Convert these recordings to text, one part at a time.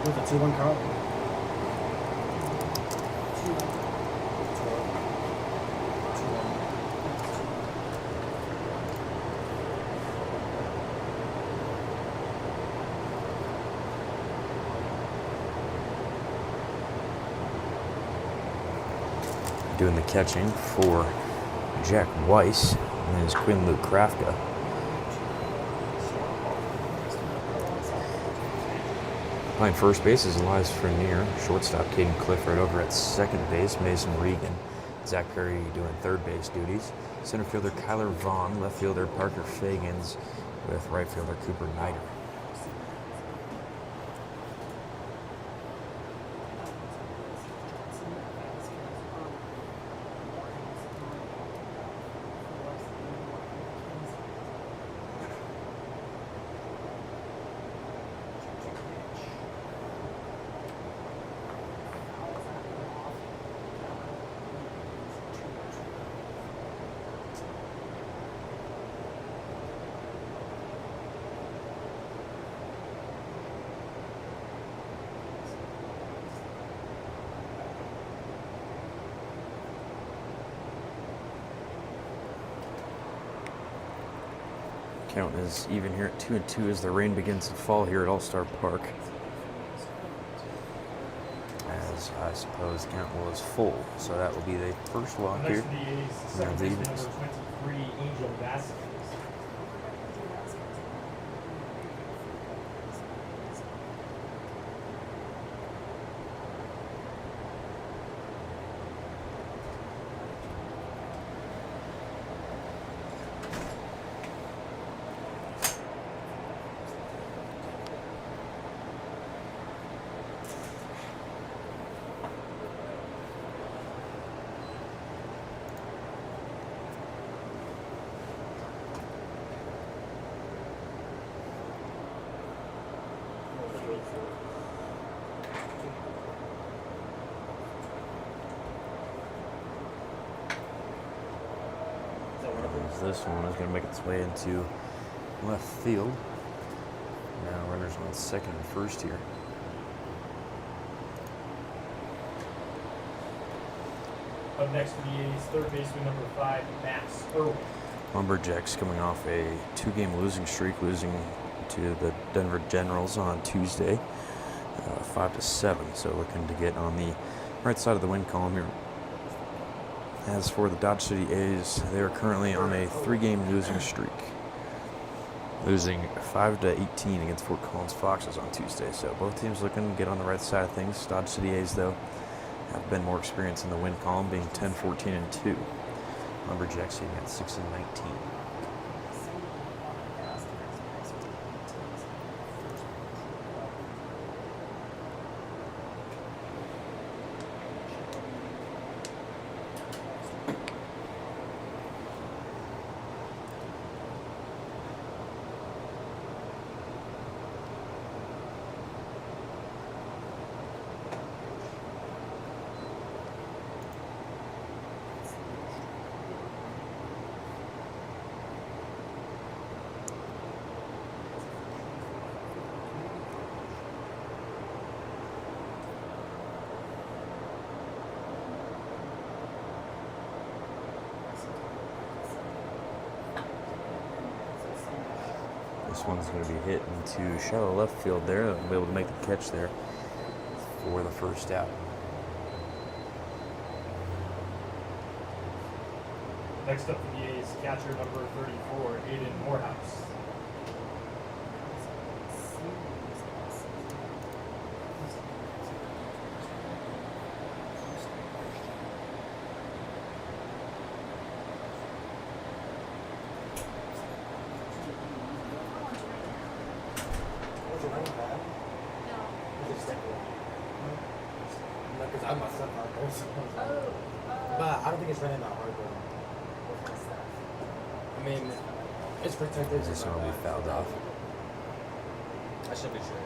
was a 2-1 count. Doing the catching for Jack Weiss and his Quinn Luke Krafka. Playing first base is Elias Frenier. Shortstop Caden Clifford over at second base, Mason Regan. Zach Perry doing third base duties. Center fielder Kyler Vaughn. Left fielder Parker Fagans with right fielder Cooper Nider. Count is even here at 2-2 as the rain begins to fall here at All-Star Park. As I suppose the count was full, so that will be the first walk here. Second baseman number 23, Angel Vasquez. This one is going to make its way into left field. Now runners on second and first here. Up next for the A's, third baseman number 5, Max Irwin. Lumberjax coming off a 2-game losing streak, losing to the Denver Generals on Tuesday, 5-7. So looking to get on the right side of the win column here. As for the Dodge City A's, they are currently on a 3-game losing streak, losing 5-18 against Fort Collins Foxes on Tuesday. So both teams looking to get on the right side of things. Dodge City A's, though, have been more experienced in the win column, being 10-14-2. Lumberjacks sitting at 6-19. This one's going to be hit into shallow left field there. They'll be able to make the catch there for the first out. Next up for the A's, catcher number 34, Aiden Morehouse. Because I myself are also. But I don't think it's running that hard, though. I mean, it's protected. This one will be fouled off. I should be sure.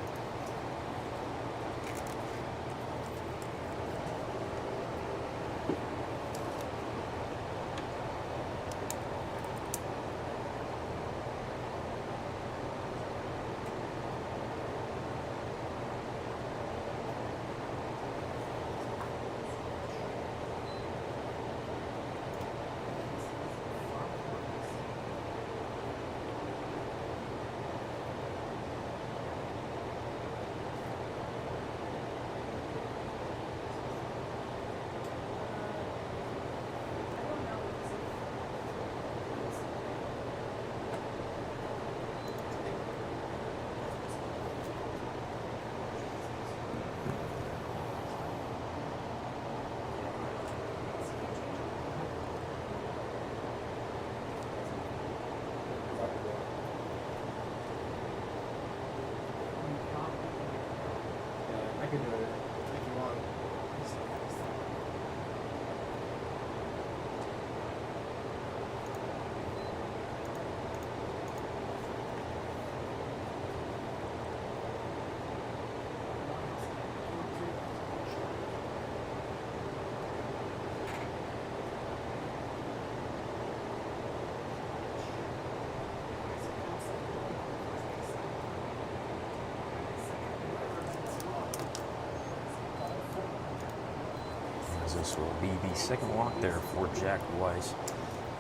as this will be the second walk there for Jack Weiss.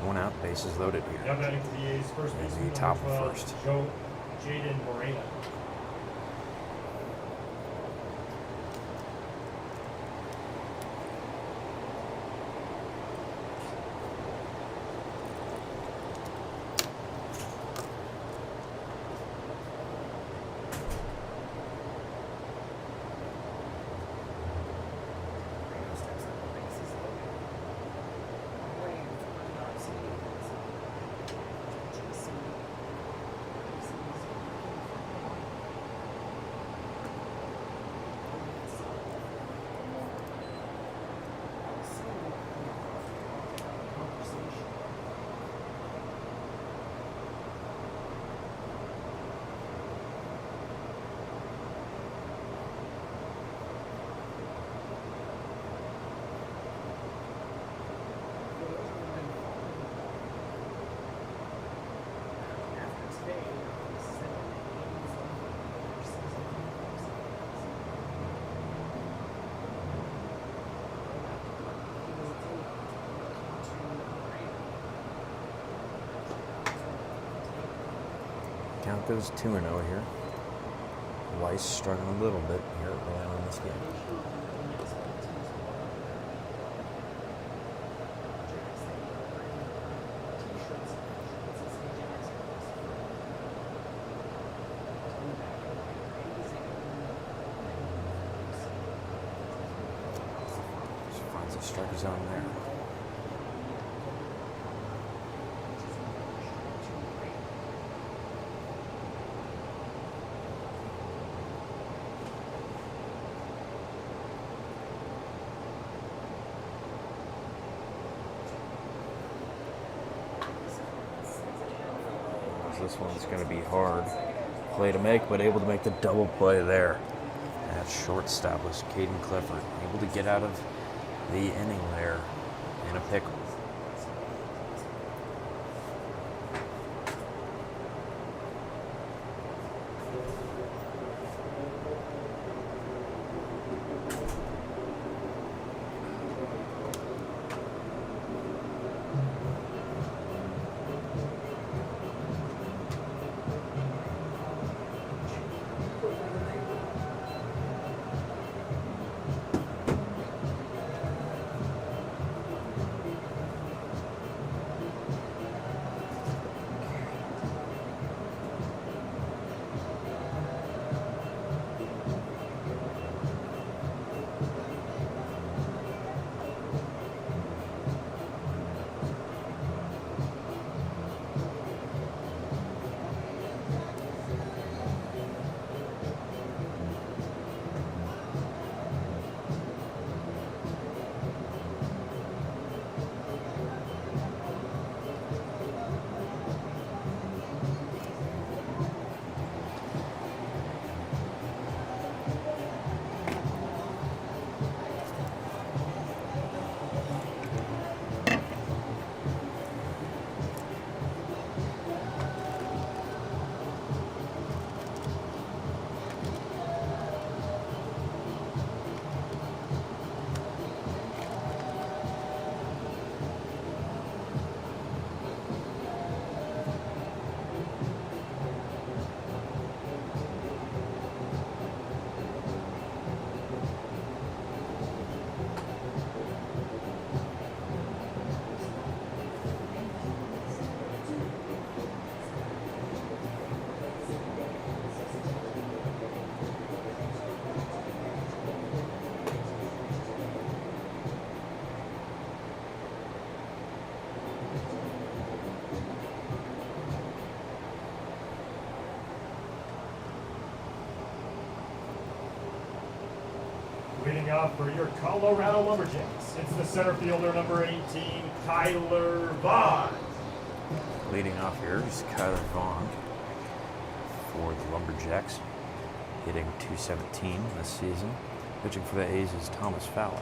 1 out, bases loaded here. Now batting for the A's, first In baseman, the top of number 12, first. Jaden Moreno. Count goes 2-0 here. Weiss struggling a little bit here early on in this game. Just finds a strike zone there. This one's going to be hard play to make, but able to make the double play there. That shortstop was Caden Clifford, able to get out of the inning there in a pickle. Leading off for your Colorado Lumberjacks, it's the center fielder, number 18, Kyler Vaughn. Leading off here is Kyler Vaughn for the Lumberjacks, hitting .217 this season. Pitching for the A's is Thomas Fowler.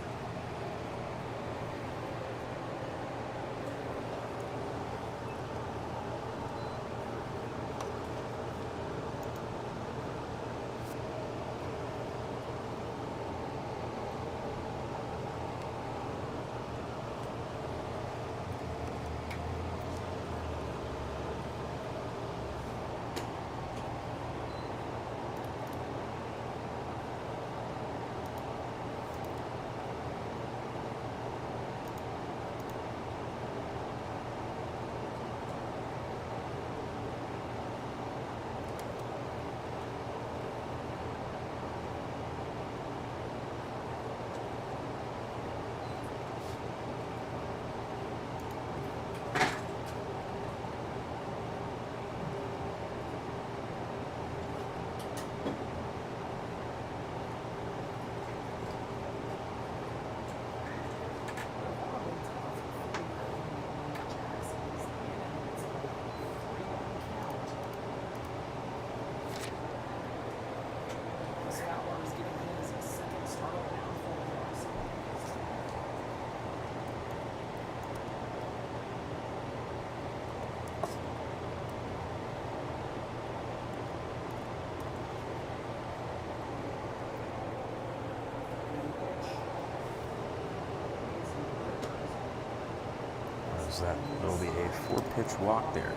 As that will be a 4-pitch walk there.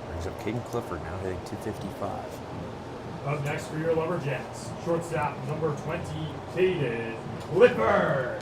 Brings up Caden Clifford, now hitting .255. Up next for your Lumberjacks, shortstop number 20, Caden Clifford.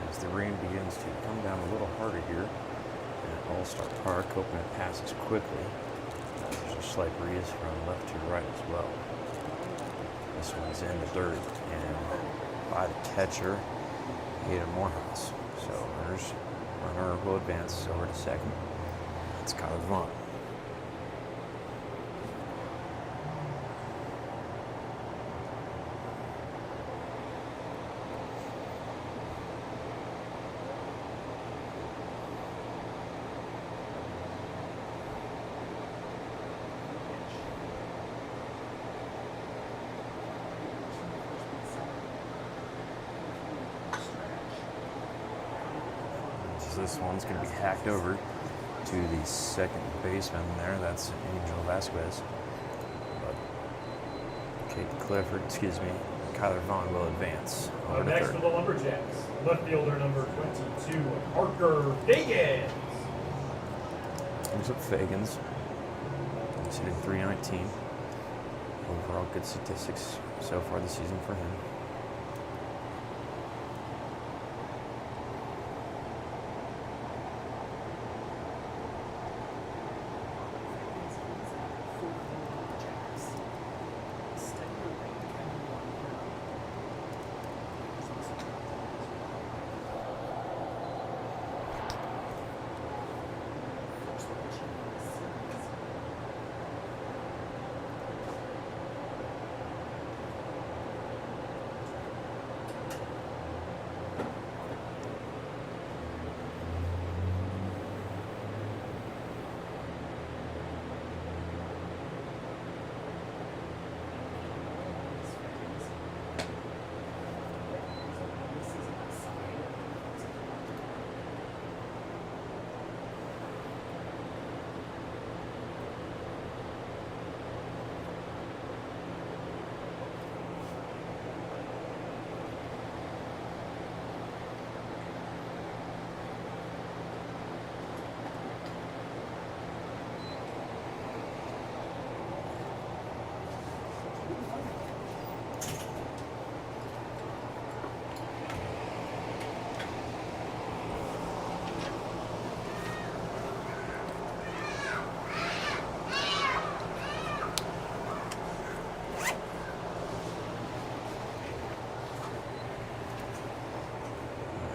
As the rain begins to come down a little harder here at All-Star Park, hoping it passes quickly. There's a slight breeze from left to right as well. This one's in the dirt and by the catcher, Ada Morehouse. So runner will advance over to second. That's Kyler Vaughn. This one's going to be hacked over to the second baseman there. That's Angel Vasquez. But Kyler Vaughn will advance over to Next third. for the Lumberjacks, left fielder number 22, Parker Fagans. Brings up Fagans. He's hitting .319. Overall good statistics so far this season for him.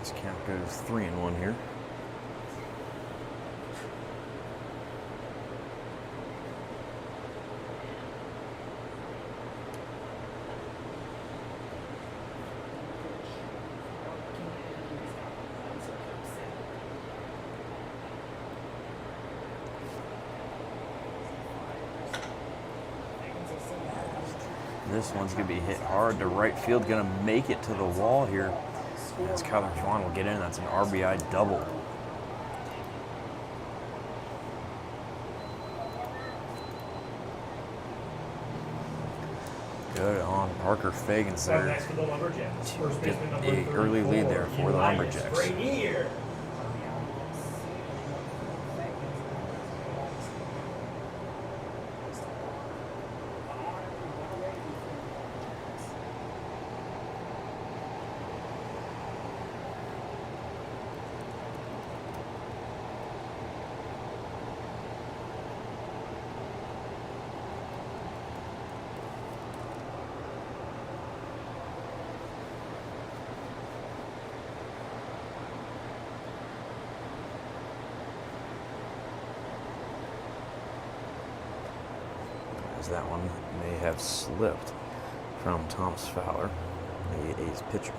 This count goes 3-1 here. This one's going to be hit hard to right field, going to make it to the wall here. As Kyler Vaughn will get in, that's an RBI double. Good on Parker Fagans there. Next for the Lumberjacks, first Get baseman number an early lead there 34, for the Elias Lumberjacks. Rainier. That one may have slipped from Thomas Fowler, the A's pitcher.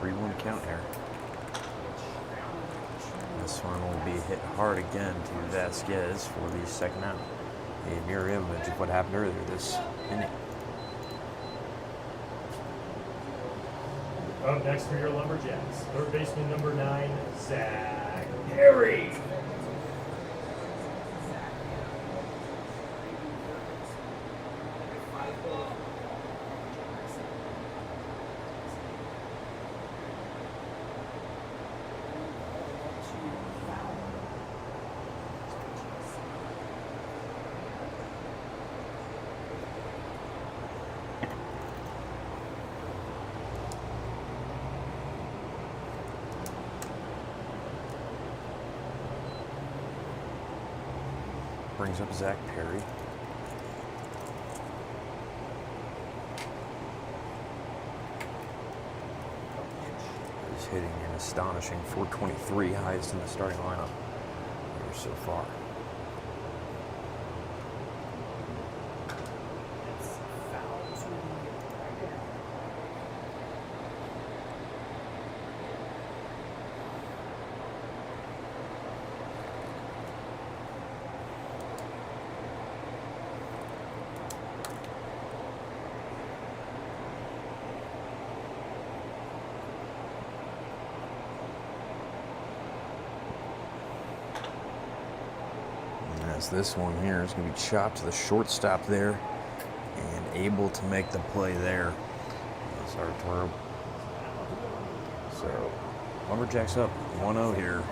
3-1 count here. This one will be hit hard again to Vasquez for the second out. A mirror image of what happened earlier this inning. Up next for your Lumberjacks, third baseman number 9, Zach Perry. Brings up Zach Perry. He's hitting an astonishing .423, highest in the starting lineup here so far. This one here is going to be chopped to the shortstop there and able to make the play there. That's Arturo. So Lumberjacks up 1-0 here,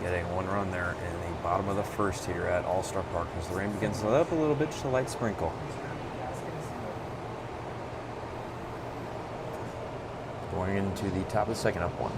getting 1 run there in the bottom of the first here at All-Star Park as the rain begins to let up a little bit, just a light sprinkle. Going into the top of the second, up 1.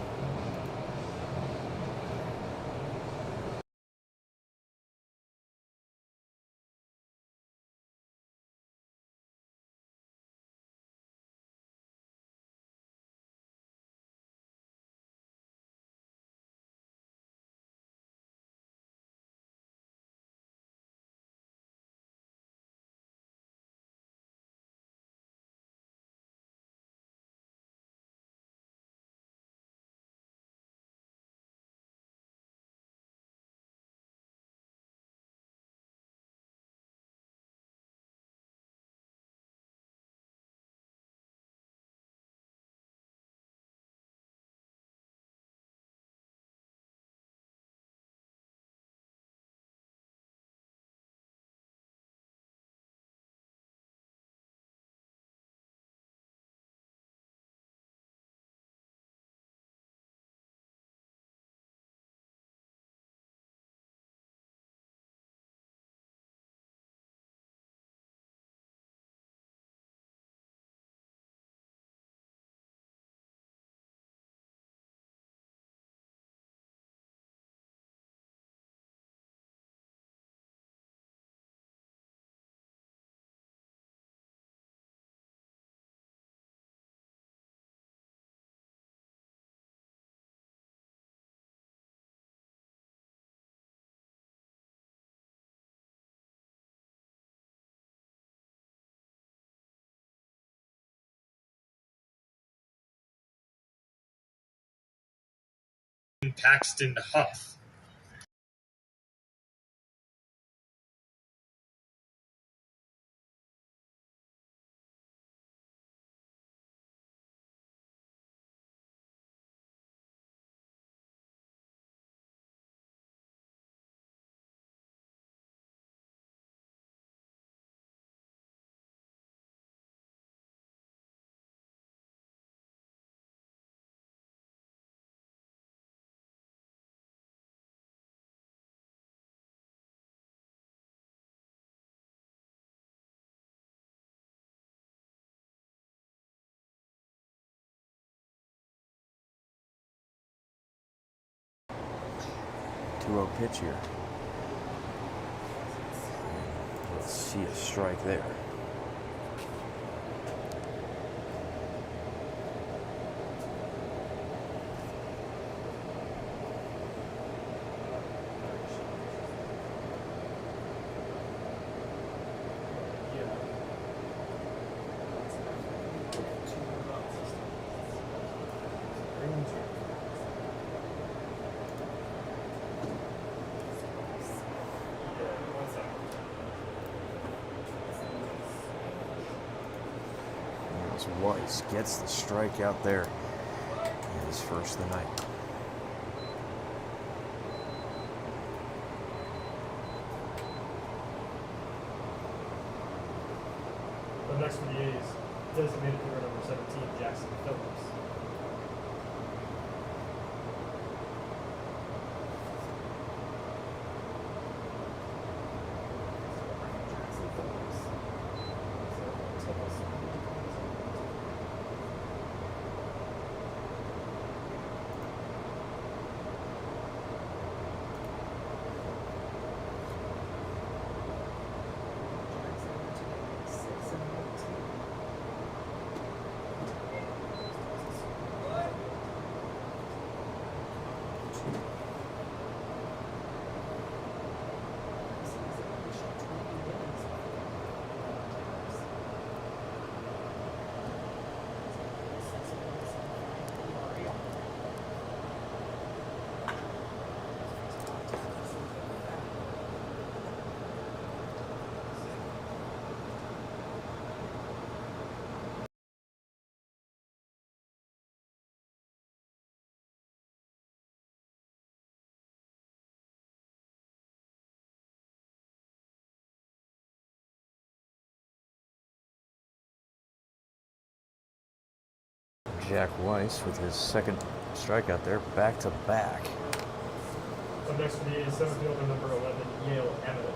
Paxton Huff. Pitch here. Let's see a strike there. As Weiss gets the strikeout there. His first of the night. Up next for the A's, designated hitter number 17, Jackson Phillips. Jack Weiss with his second strikeout there, back to back. Up next for the A's, center fielder number 11, Yale Emmett.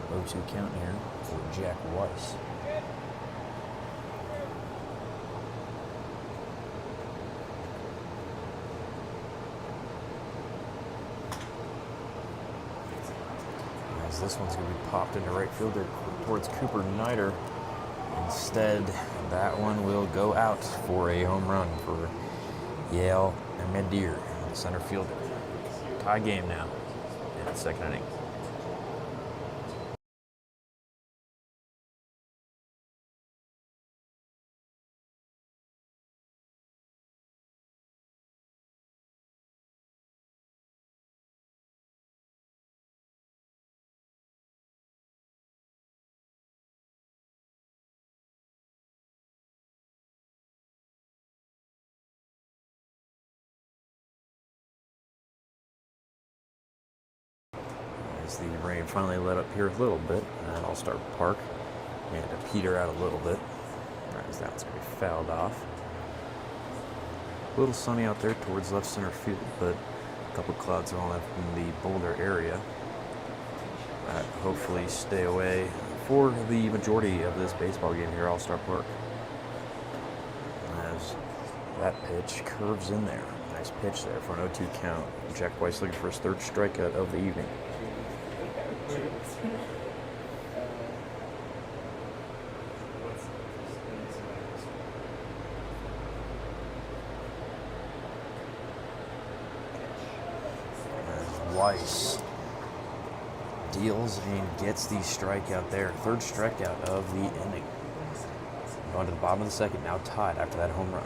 O2 count here for Jack Weiss. As this one's going to be popped into right field there towards Cooper Nider. Instead, that one will go out for a home run for Yale Emmett, the center fielder. Tie game now in the second inning. As the rain finally let up here a little bit, and I'll start Park and to peter out a little bit. As that's going to be fouled off. A little sunny out there towards left center field, but a couple clouds are all up in the Boulder area. That hopefully stay away for the majority of this baseball game here at All-Star Park. As that pitch curves in there. Nice pitch there for an 0-2 count. Jack Weiss looking for his third strikeout of the evening. Weiss deals and gets the strikeout there. Third strikeout of the inning. Going to the bottom of the second, now tied after that home run.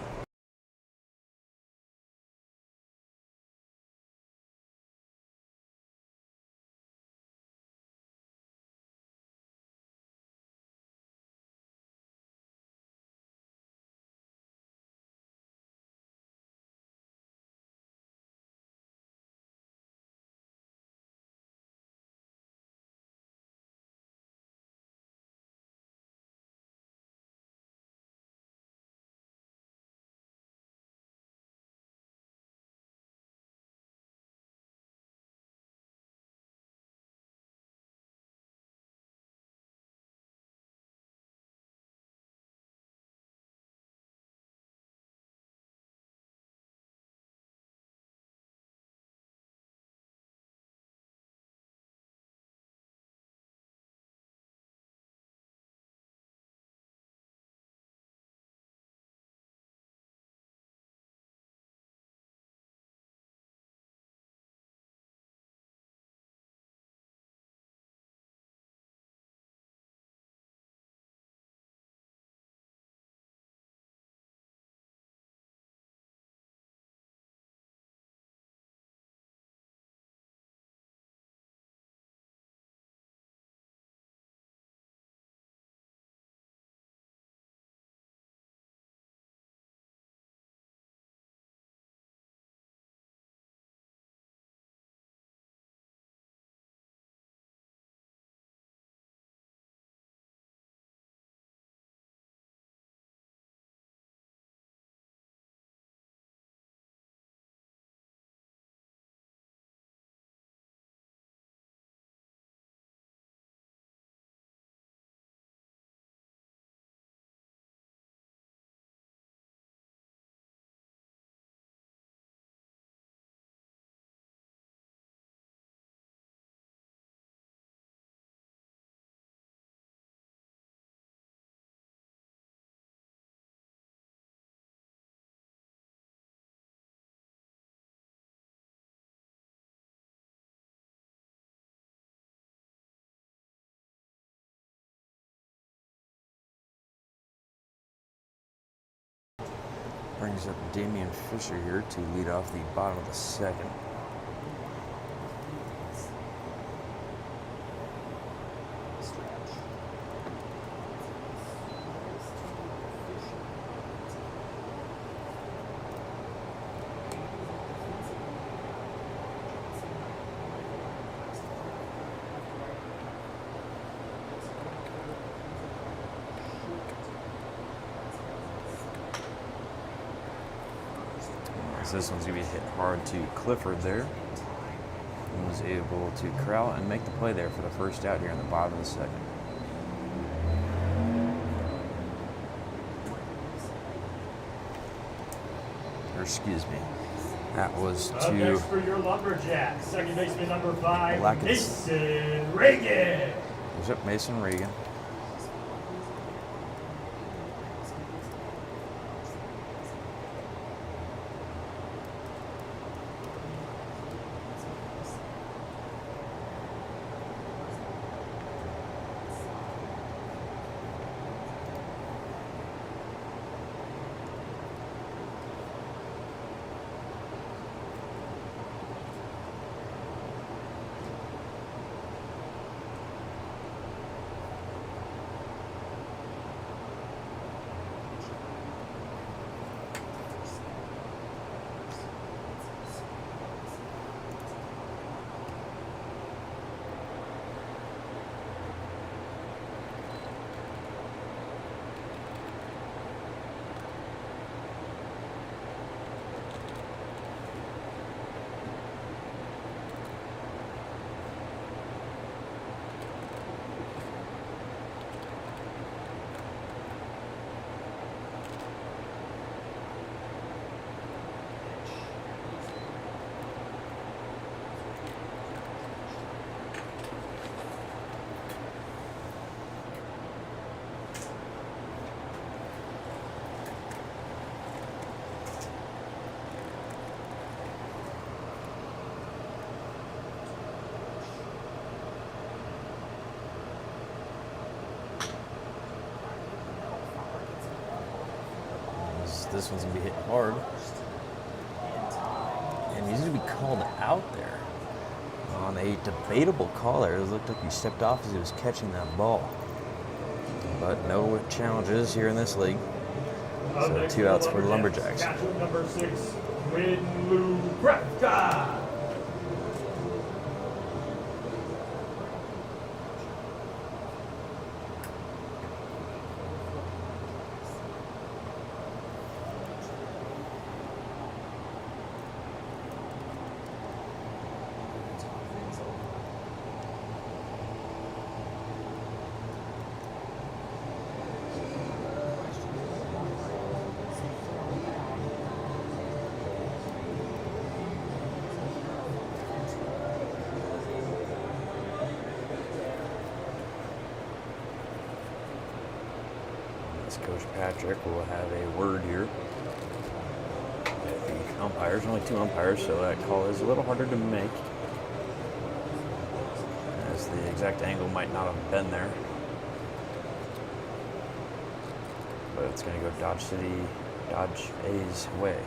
brings up Damian Fisher here to lead off the bottom of the second. This one's going to be hit hard to Clifford there. He was able to corral and make the play there for the first out here in the bottom of the second. Or excuse me, that was Up to next for your Lumberjax, second baseman number 5, Lackins. Mason Reagan. Was it Mason Reagan? This one's going to be hit hard. And he's going to be called out there on a debatable call there. It looked like he stepped off as he was catching that ball. But no challenges here in this league. So 2 outs for the Lumberjacks. Catcher number 6, Lumberjax. As Coach Patrick will have a word here with the umpires. Only 2 umpires, so that call is a little harder to make, as the exact angle might not have been there. But it's going to go Dodge A's way.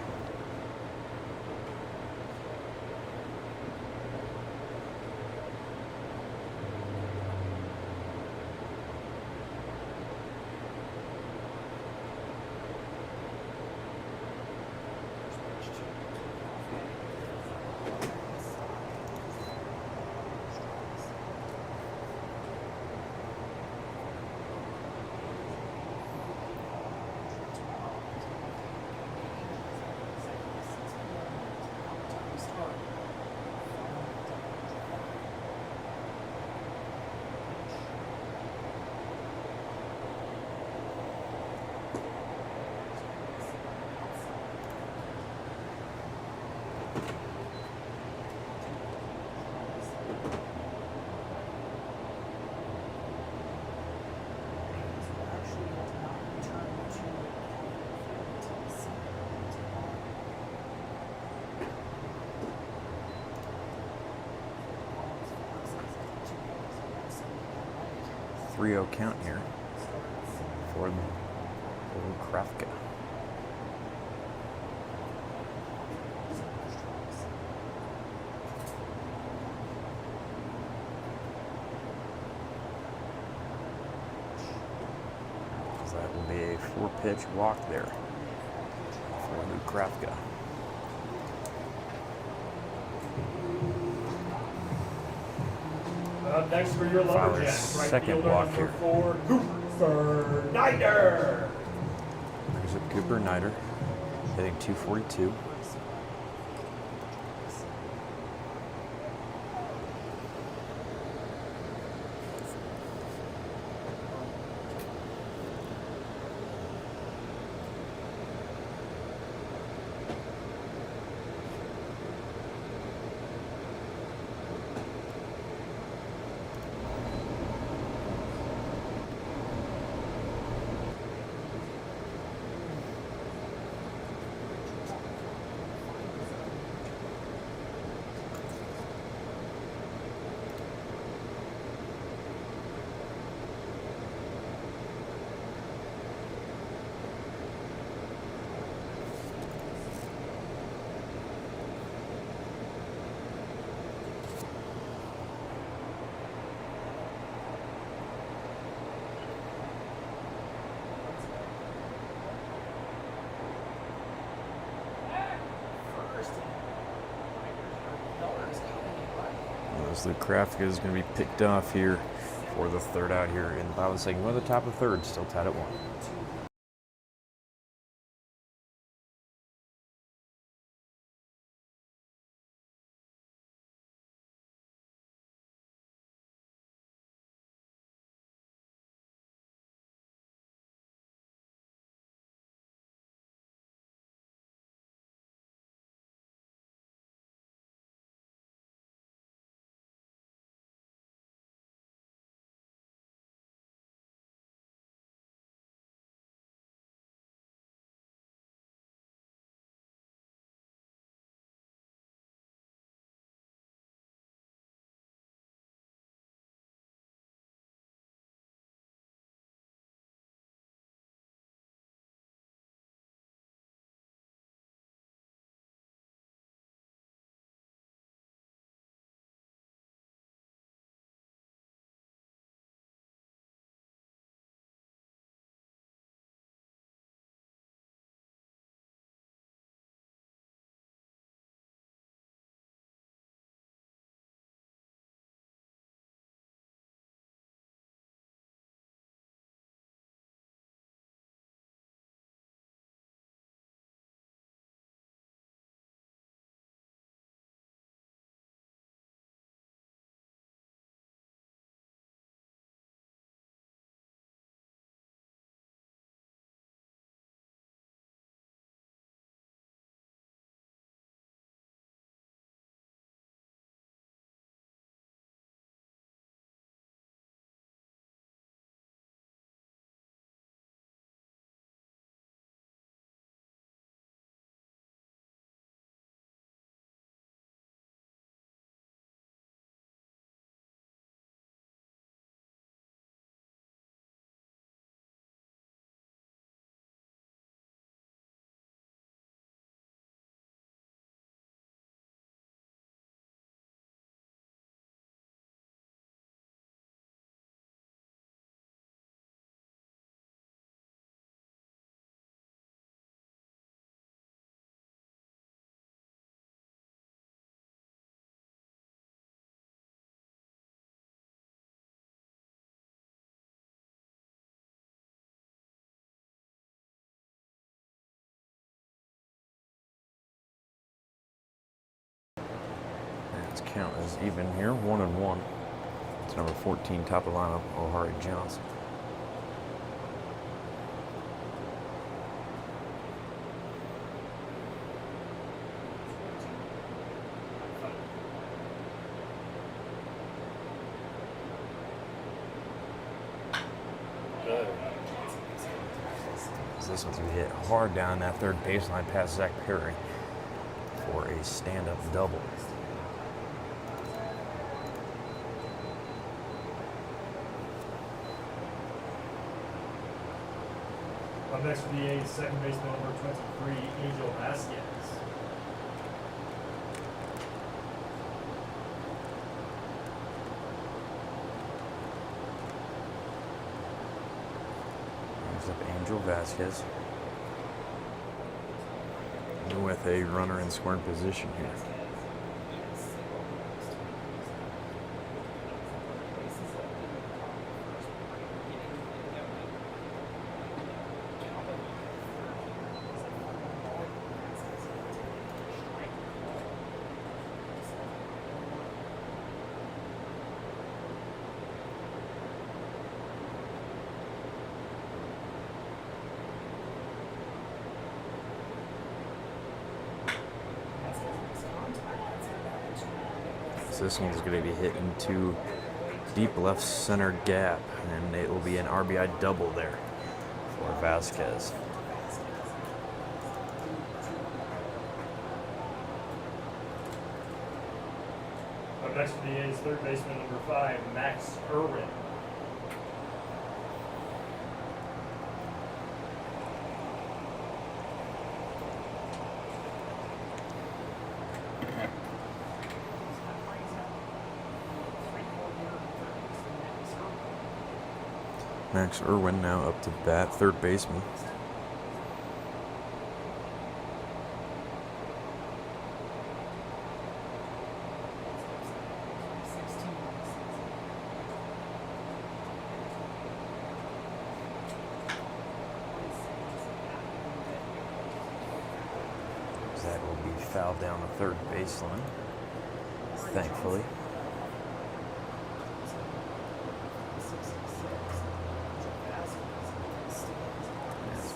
.30 count here for Krafka. 4-pitch walk there for Luke Krafka. Up next for your Lumberjacks, right second fielder walk number here. 4, Cooper Nider. Brings up Cooper Nider, hitting .242. As Luke Krafka is going to be picked off here for the third out here in the bottom of the second. One of the top of the third, still tied at 1. Let's count as even here, 1-1. It's number 14, top of the lineup, O'Hare Johnson. This one's going to hit hard down that third baseline past Zach Perry for a stand-up double. Up next for the A's, second baseman number 23, Angel Vasquez. Brings up Angel. Angel Vasquez with a runner in scoring position here. So this one's going to be hit into deep left center gap, and it will be an RBI double there for Vasquez. Up next for the A's, third baseman number 5, Max Irwin. Max Irwin now up to bat, third baseman. That will be fouled down the third baseline, thankfully.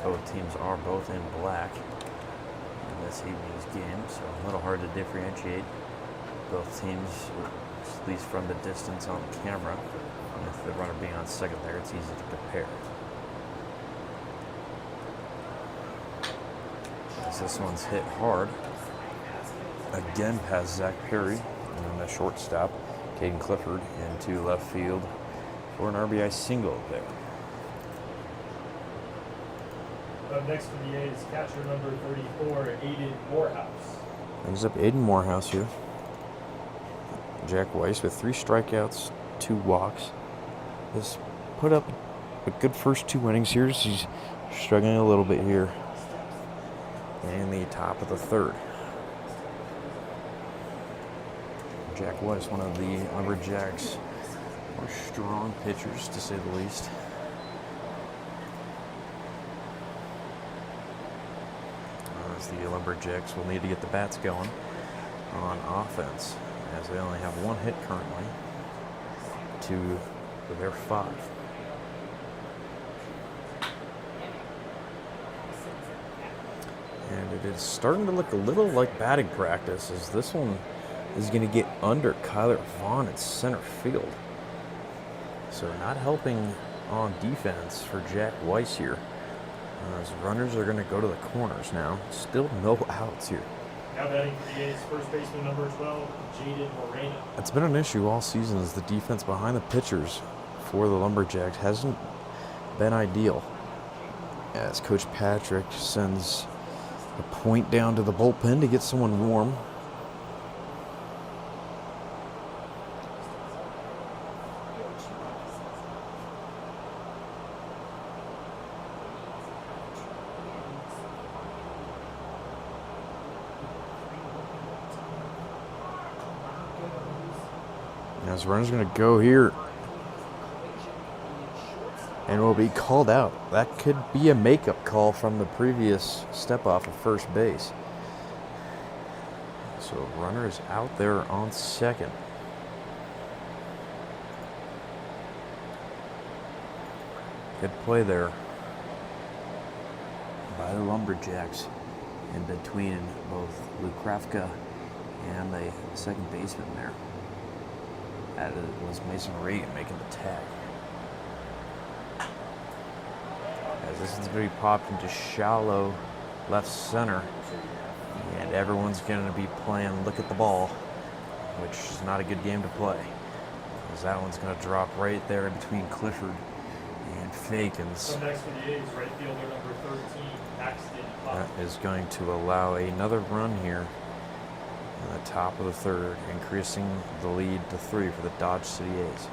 Both teams are both in black in this evening's game, so a little hard to differentiate both teams, at least from the distance on the camera. With the runner being on second there, it's easy to compare. As this one's hit hard, again past Zach Perry, and then the shortstop, Caden Clifford, into left field for an RBI single there. Up next for the A's, catcher number 34, Aiden Morehouse. Brings up Aiden Morehouse here. Jack Weiss with 3 strikeouts, 2 walks. Has put up a good first 2 innings here. He's struggling a little bit here in the top of the third. Jack Weiss, one of the Lumberjax' more strong pitchers, to say the least. The Lumberjacks will need to get the bats going on offense, as they only have 1 hit currently for their 5. And it is starting to look a little like batting practice, as this one is going to get under Kyler Vaughn at center field. So not helping on defense for Jack Weiss here. As runners are going to go to the corners now. Still no outs here. Now batting for the A's, first baseman number 12, Jaden Moreno. It's been an issue all season, as the defense behind the pitchers for the Lumberjacks hasn't been ideal. As Coach Patrick sends a point down to the bullpen to get someone warm. As runner's going to go here and will be called out. That could be a makeup call from the previous step off of first base. So runner is out there on second. Good play there by the Lumberjacks in between both Luke Krafka and the second baseman there. That was Mason Reagan making the tag. As this is going to be popped into shallow left center, and everyone's going to be playing look at the ball, which is not a good game to play. As that one's going to drop right there in between Clifford and Fakins. So next for the A's, right fielder number 13, Paxton Pop. That is going to allow another run here in the top of the third, increasing the lead to 3 for the Dodge City A's.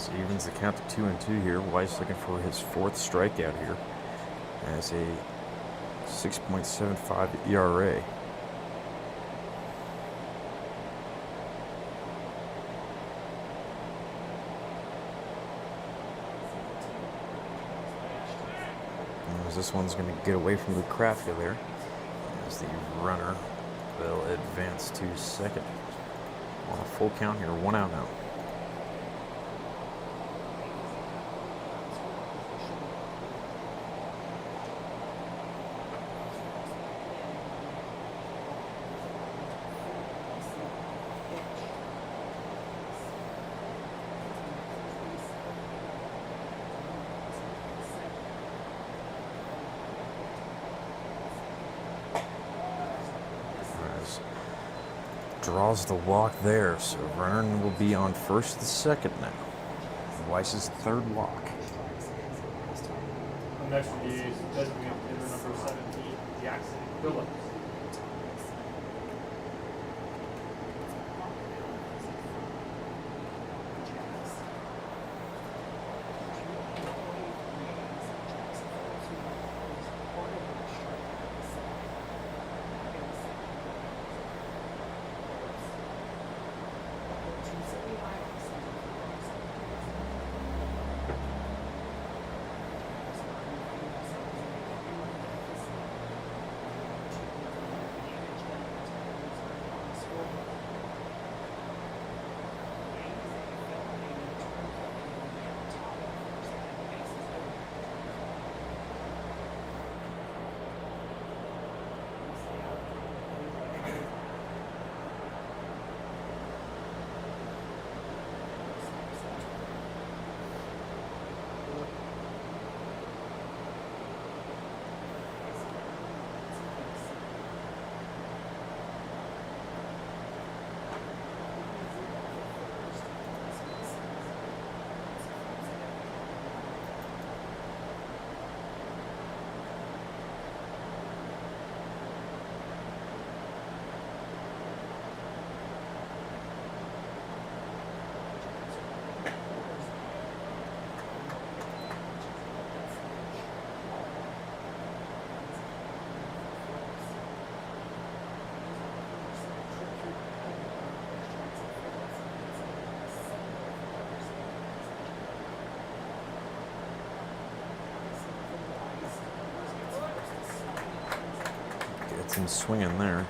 Weiss evens the count to 2-2 here. Weiss looking for his 4th strikeout here. Has a 6.75 ERA. As this one's going to get away from the Crafty there, as the runner will advance to second. On a full count here, 1 out now. Draws the walk there, so Vernon will be on first and second now. Weiss's 3rd walk. Next is designated hitter number 17, Jackson Phillips. Gets him swinging there.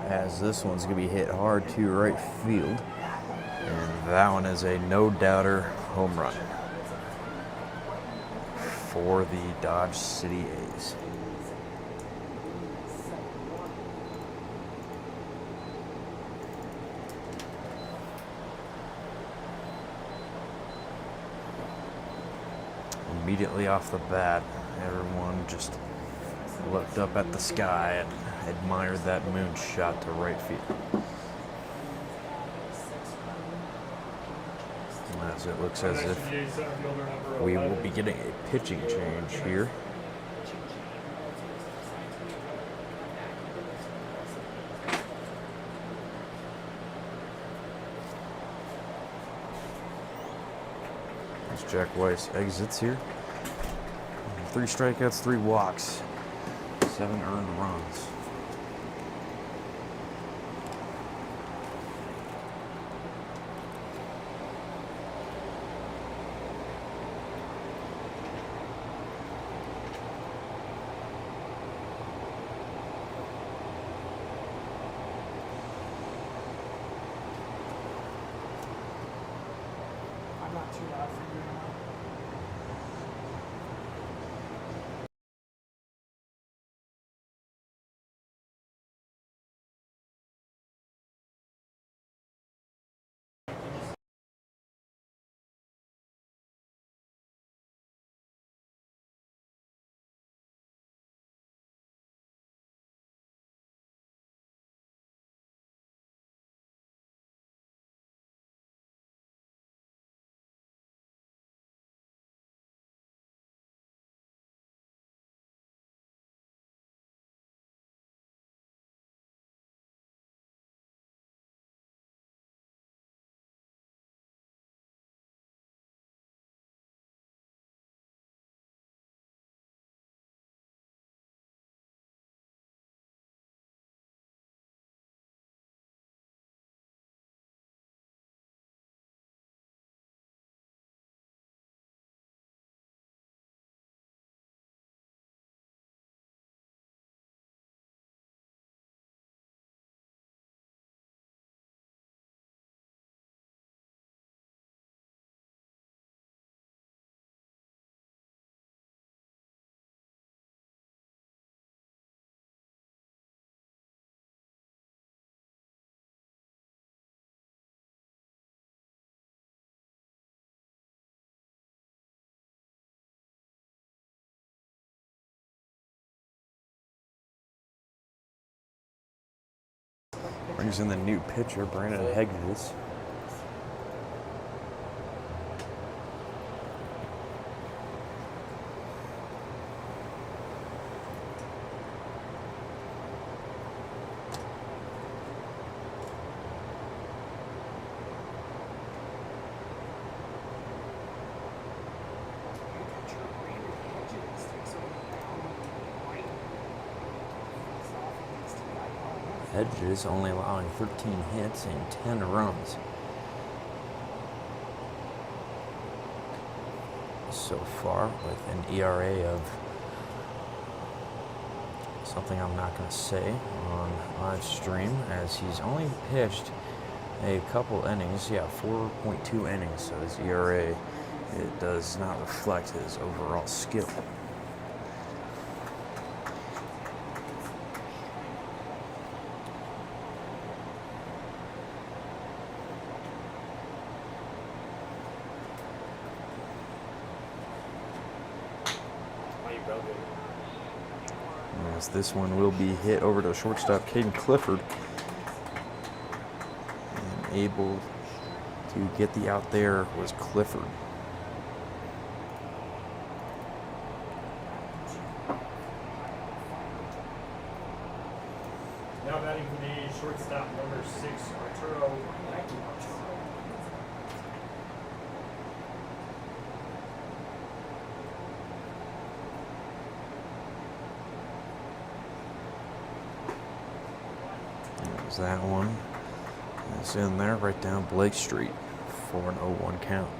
As this one's going to be hit hard to right field. And that one is a no-doubter home run for the Dodge City A's. Immediately off the bat, everyone just looked up at the sky and admired that moon shot to right field. As it looks as if we will be getting a pitching change here. As Jack Weiss exits here. 3 strikeouts, 3 walks, 7 earned runs. Brings in the new pitcher, Brandon Hedges. Hedges only allowing 13 hits and 10 runs so far, with an ERA of something I'm not going to say on live stream, as he's only pitched a couple innings. 4.2 innings, so his ERA, it does not reflect his overall skill. As this one will be hit over to shortstop Caden Clifford, and able to get the out there was Clifford. Now batting for the shortstop, number 6, Arturo. There's that one. It's in there, right down Blake Street for an 0-1 count.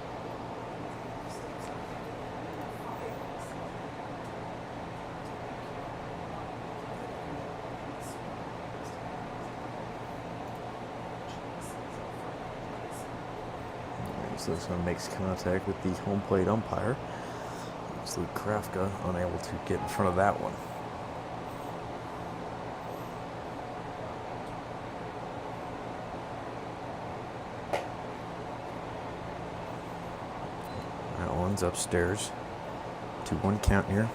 So this one makes contact with the home plate umpire. It's Luke Krafka unable to get in front of that one. That one's upstairs. 2-1 count here.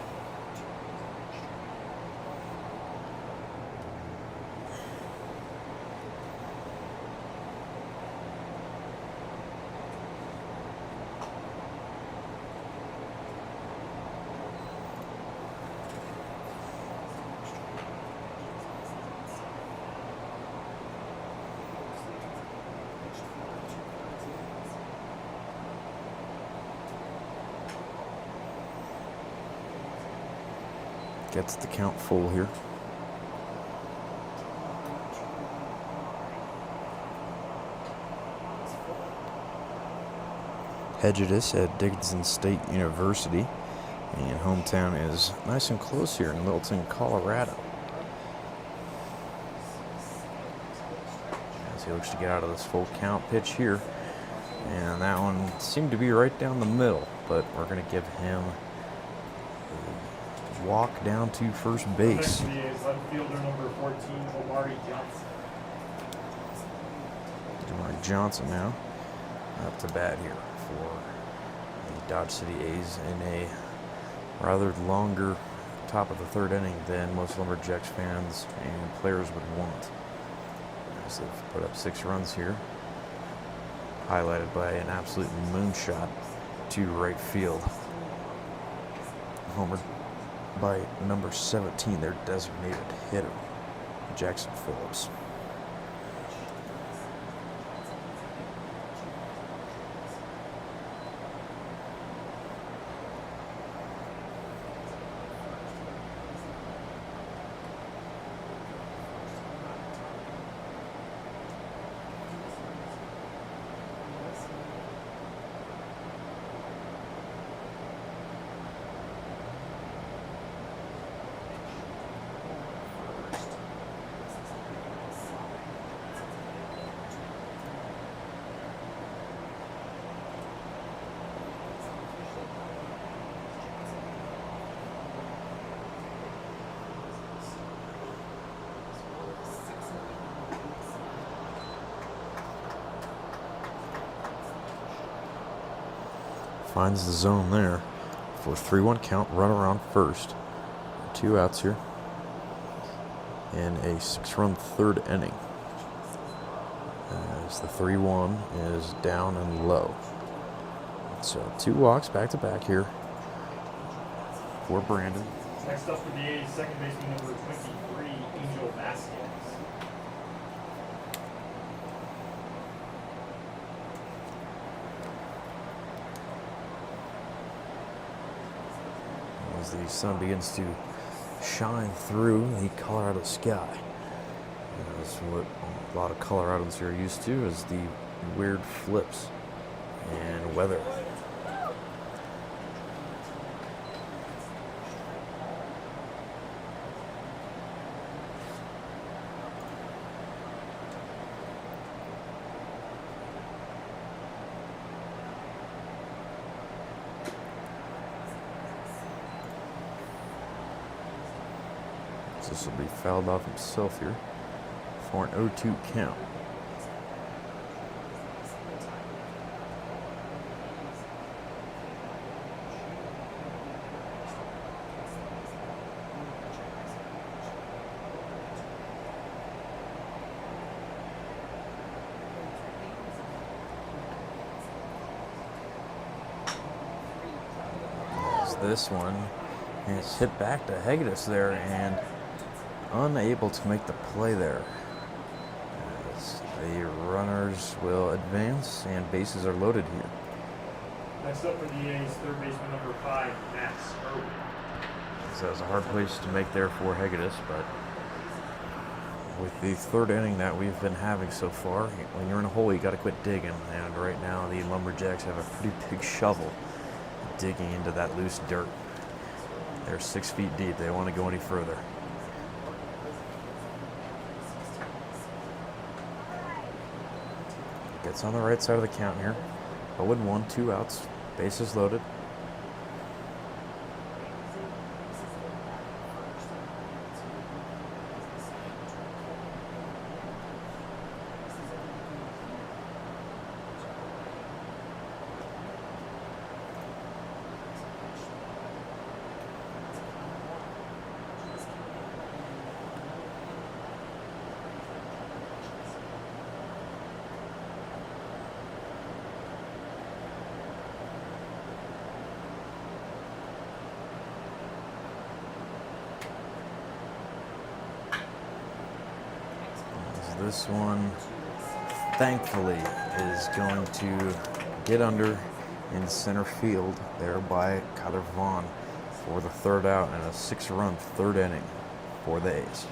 Gets the count full here. Hedges at Dickinson State University, and hometown is nice and close here in Littleton, Colorado. As he looks to get out of this full count pitch here, And that one seemed to be right down the middle, but we're going to give him a walk down to first base. Next to me is left fielder number 14, Omari Johnson. Omari Johnson now up to bat here for the Dodge City A's in a rather longer top of the third inning than most Lumberjax fans and players would want. As they've put up 6 runs here, highlighted by an absolute moonshot to right field. Homered by number 17, their designated hitter, Jackson Phillips. Finds the zone there for 3-1 count, run around first. 2 outs here in a 6-run third inning. As the 3-1 is down and low. So 2 walks back to back here for Brandon. Next up for the A's, second baseman number 23, Angel Vasquez. As the sun begins to shine through the Colorado sky. That's what a lot of Coloradans are used to, is the weird flips and weather. This will be fouled off himself here for an 0-2 count. As this one is hit back to Hegedus there and unable to make the play there. As the runners will advance and bases are loaded here. Next up for the A's, third baseman number 5, Max Irwin. So that was a hard place to make there for Hegedus, but with the third inning that we've been having so far, when you're in a hole, you got to quit digging. And right now, the Lumberjacks have a pretty big shovel digging into that loose dirt. They're 6 feet deep. They don't want to go any further. Gets on the right side of the count here. 0-1, 2 outs, bases loaded. This one, thankfully, is going to get under in center field there by Kyler Vaughn for the third out in a 6-run third inning for the A's.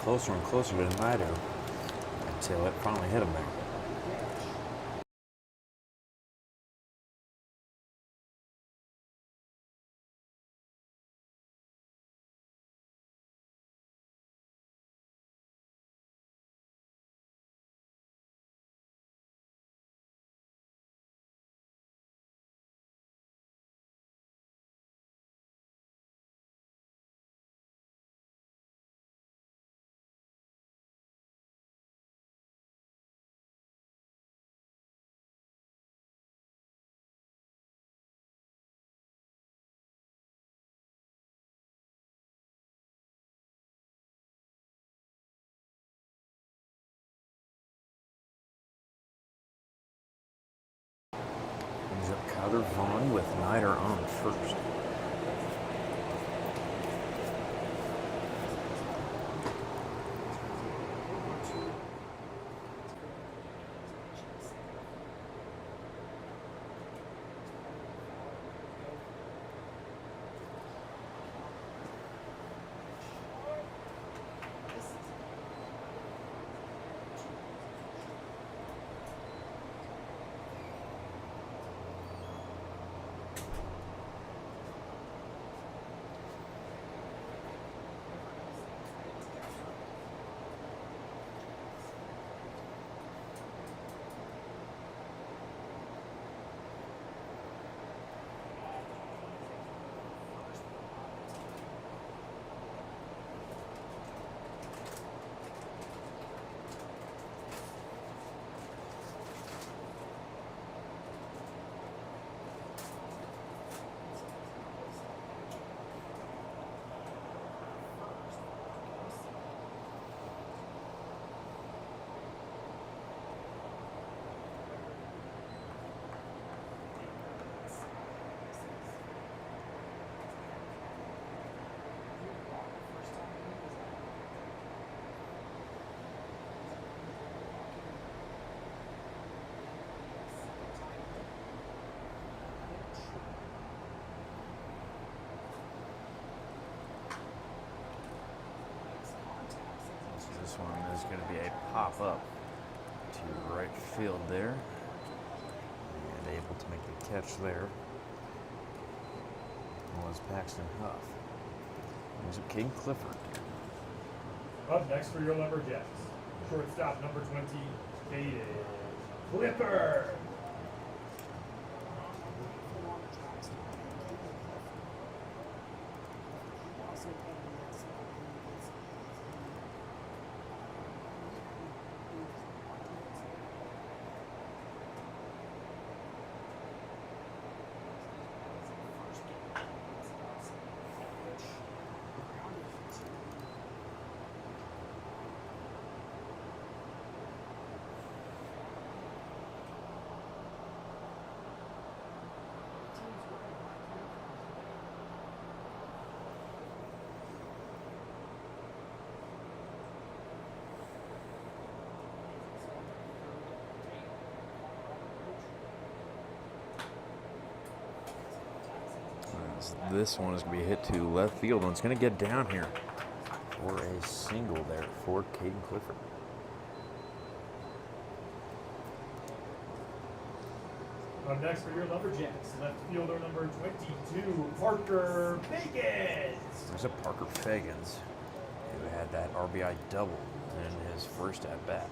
closer and closer to Naito until it finally hit him there. Brings up Kyler Vaughn with Nider on first. This one is going to be a pop-up to right field there. And able to make the catch there was Paxton Huff. Brings up King Clifford. Up next for your Lumberjacks, shortstop number 20, Caden Clifford. This one is going to be hit to left field, and it's going to get down here for a single there for Caden Clifford. Up next for your Lumberjacks, left fielder number 22, Parker Fagans. There's a Parker Fagans who had that RBI double in his first at-bat.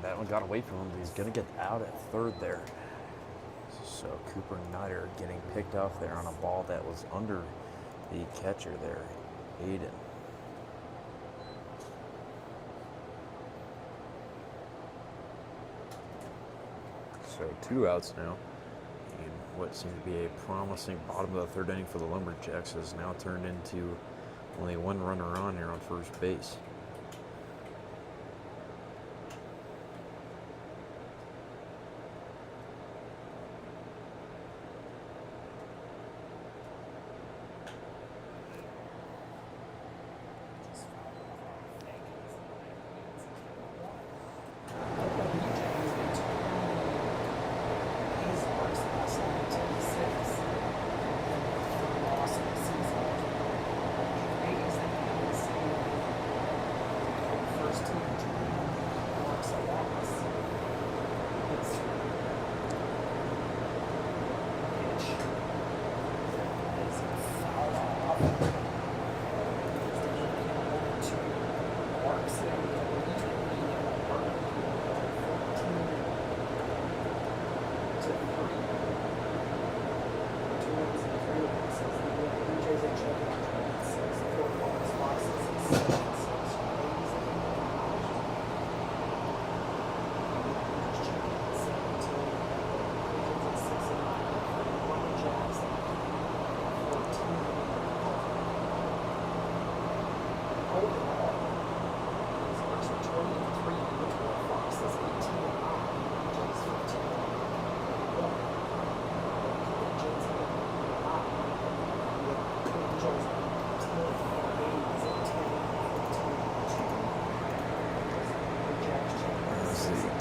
That one got away from him, but he's going to get out at third there. So Cooper Nider getting picked off there on a ball that was under the catcher there, Aiden. So 2 outs now. And what seemed to be a promising bottom of the third inning for the Lumberjacks has now turned into only 1 runner on here on first base.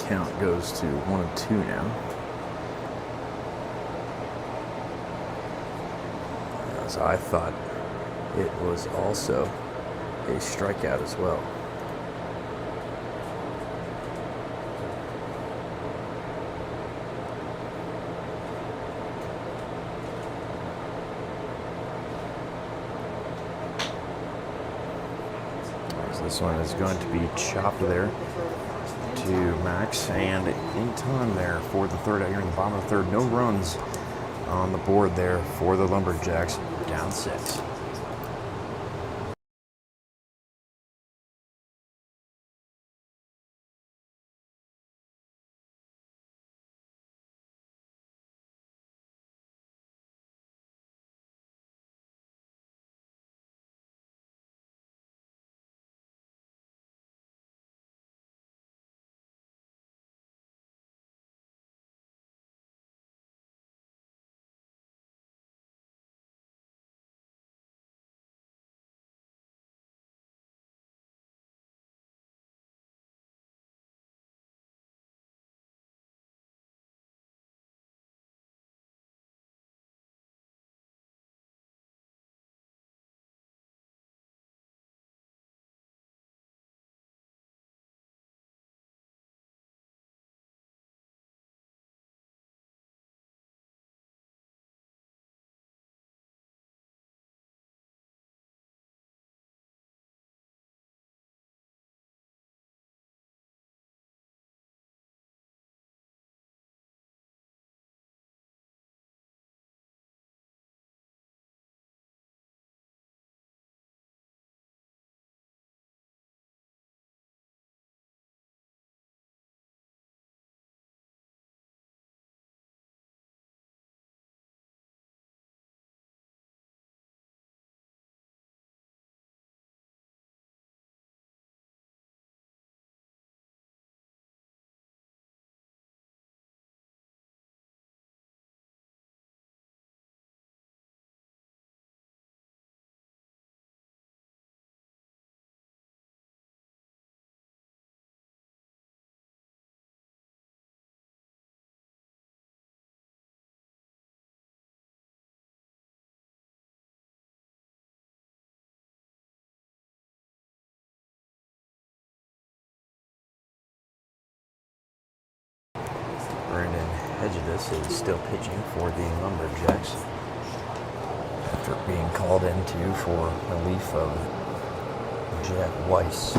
count goes to 1-2 now. As I thought it was also a strikeout as well. So this one is going to be chopped there to Max, and in time there for the third out here in the bottom of the third. No runs on the board there for the Lumberjacks, down 6. Hedges is still pitching for the Lumberjacks after being called into for relief of Jack Weiss.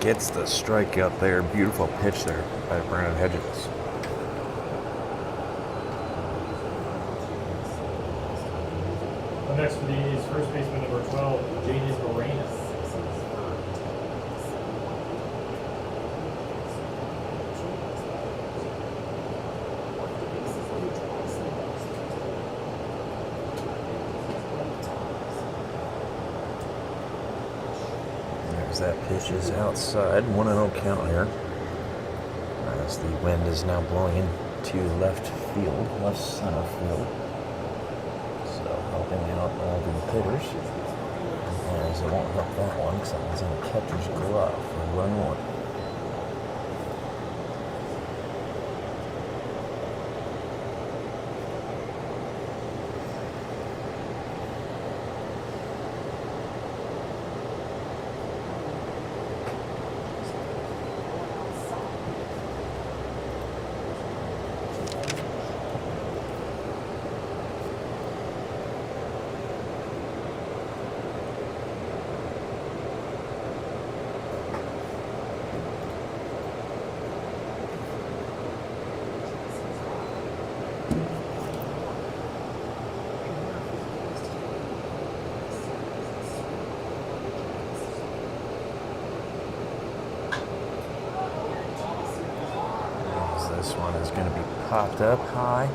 Gets the strikeout there. Beautiful pitch there by Brandon Hedges. Up next for the A's, first baseman number 12, Jadis Moreno. That pitch is outside. 1-0 count here. As the wind is now blowing into left center field. So helping out all the hitters. As it won't help that one because that one's in a catcher's glove for run 1. one is going to be popped up high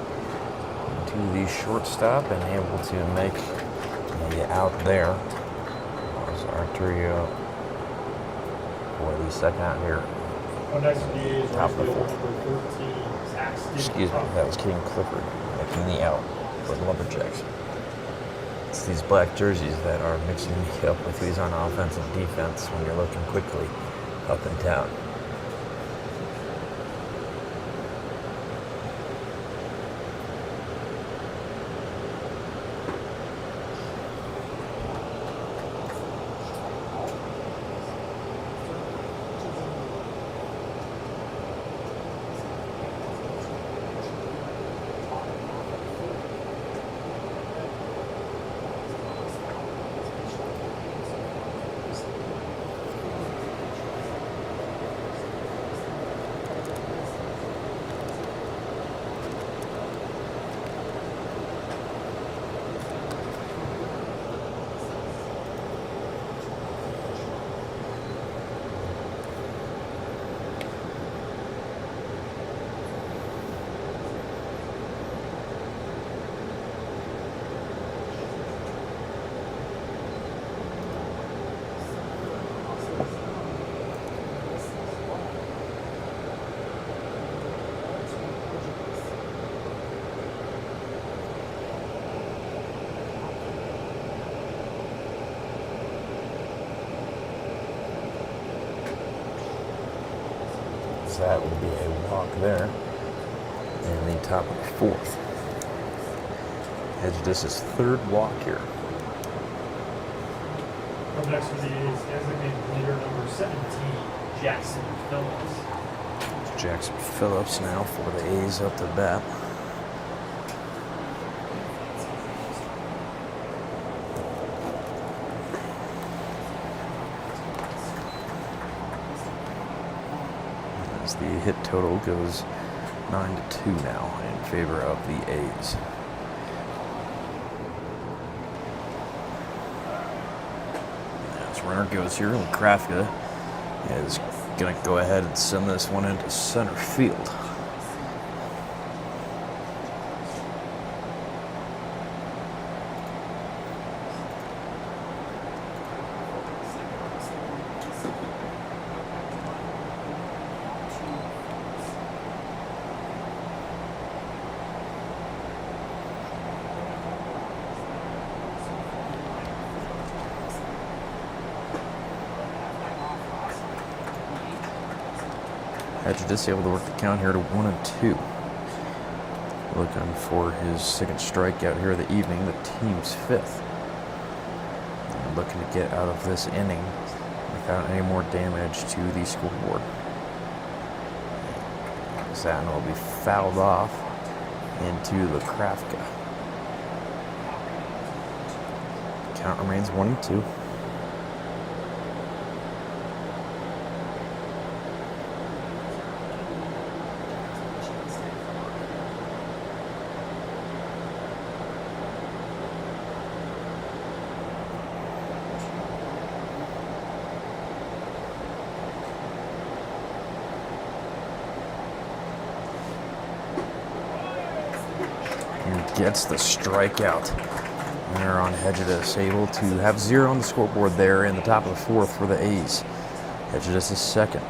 to the shortstop and able to make the out there. There's Arturio for the second out here. Next is Top of the number fourth. 13, Saxton. Excuse me, that was King Clifford making the out for the Lumberjacks. It's these black jerseys that are mixing me up with who's on offense and defense when you're looking quickly up and down. That will be a walk there in the top of the fourth. This is third walk here. Up next for the A's, designated leader number 17, Jackson Phillips. Jackson Phillips now for the A's up to bat. As the hit total goes 9-2 now in favor of the A's. As runner goes here, and Krafka is going to go ahead and send this one into center field. Just able to work the count here to 1-2. Looking for his second strikeout here of the evening, the team's fifth. And looking to get out of this inning without any more damage to the scoreboard. That will be fouled off into the Krafka. Count remains 1-2. Gets the strikeout. They're on Hedges, able to have 0 on the scoreboard there in the top of the fourth for the A's. Hedges is second.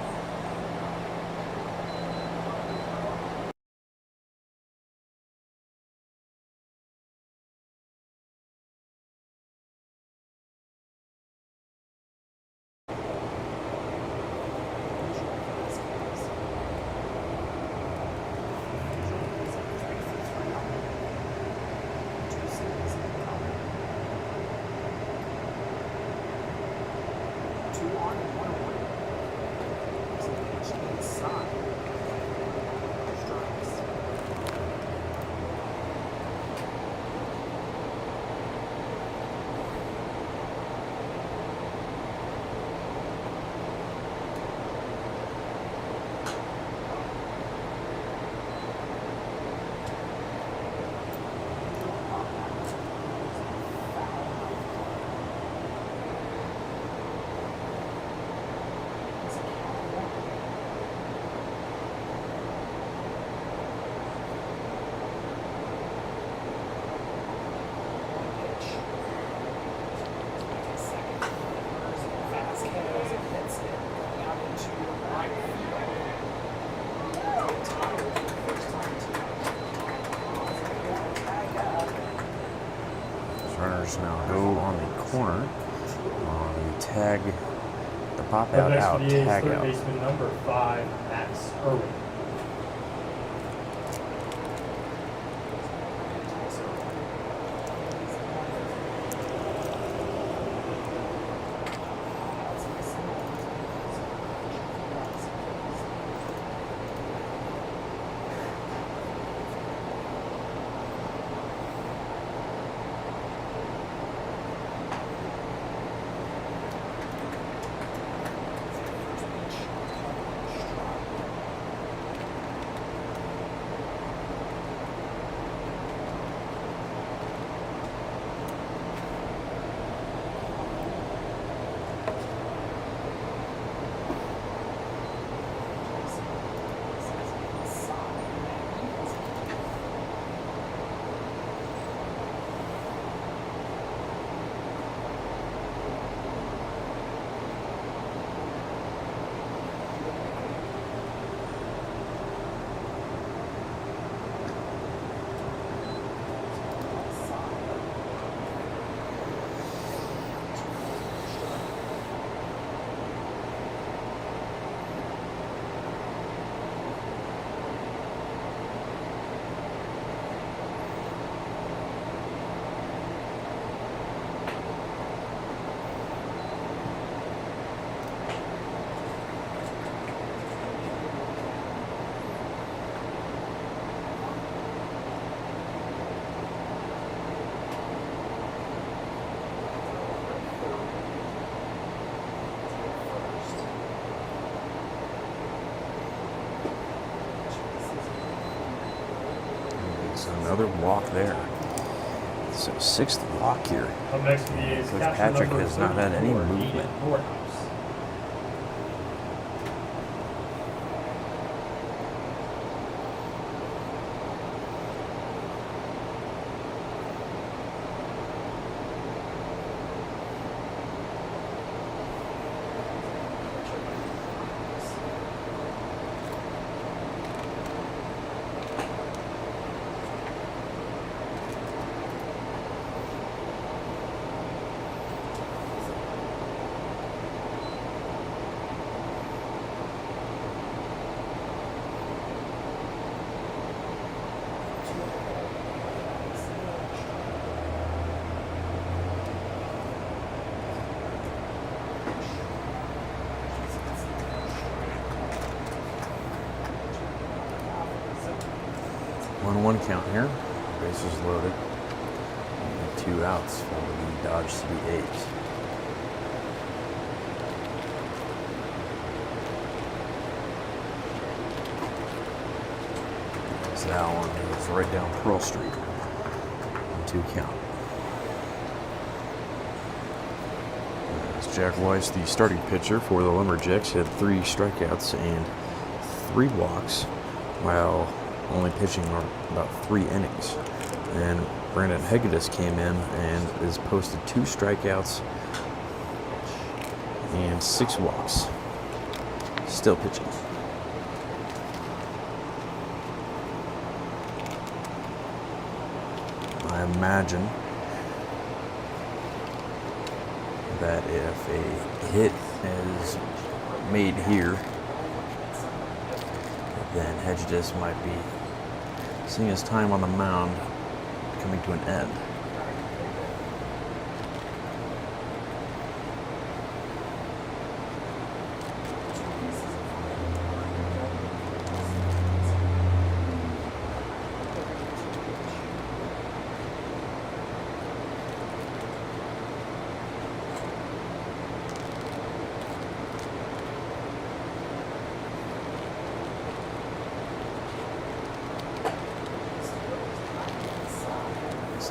pitchers now go on the corner on the tag, the pop Up out, next out, for the A's, tag third out. baseman number 5, Max Irwin. So another walk there. So 6th walk here. Up next for the A's, Coach catcher Patrick number has not had any 34, movement. Ian Morehouse. One count here. Bases loaded. And 2 outs for the Dodge City A's. So that one goes right down Pearl Street. 2 count. As Jack Weiss, the starting pitcher for the Lumberjacks, had 3 strikeouts and 3 walks, while only pitching about 3 innings. And Brandon Hegedus came in and has posted 2 strikeouts and 6 walks. Still pitching. I imagine that if a hit is made here, then Hegedus might be seeing his time on the mound coming to an end.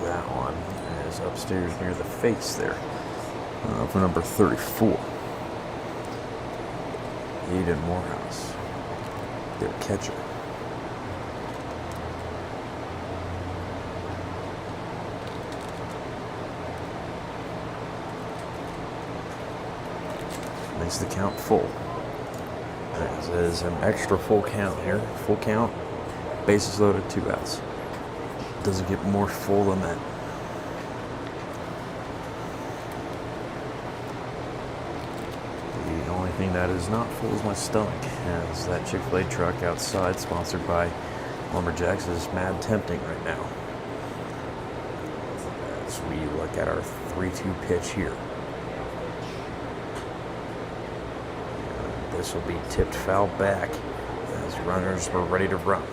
That one is upstairs near the face there for number 34. Ian Morehouse, their catcher. Makes the count full. That is an extra full count here. Full count, bases loaded, 2 outs. Doesn't get more full than that. anything that is not full as my stomach, as that Chick-fil-A truck outside, sponsored by Lumberjax, is mad tempting right now. As we look at our 3-2 pitch here. This will be tipped foul back as runners were ready to run.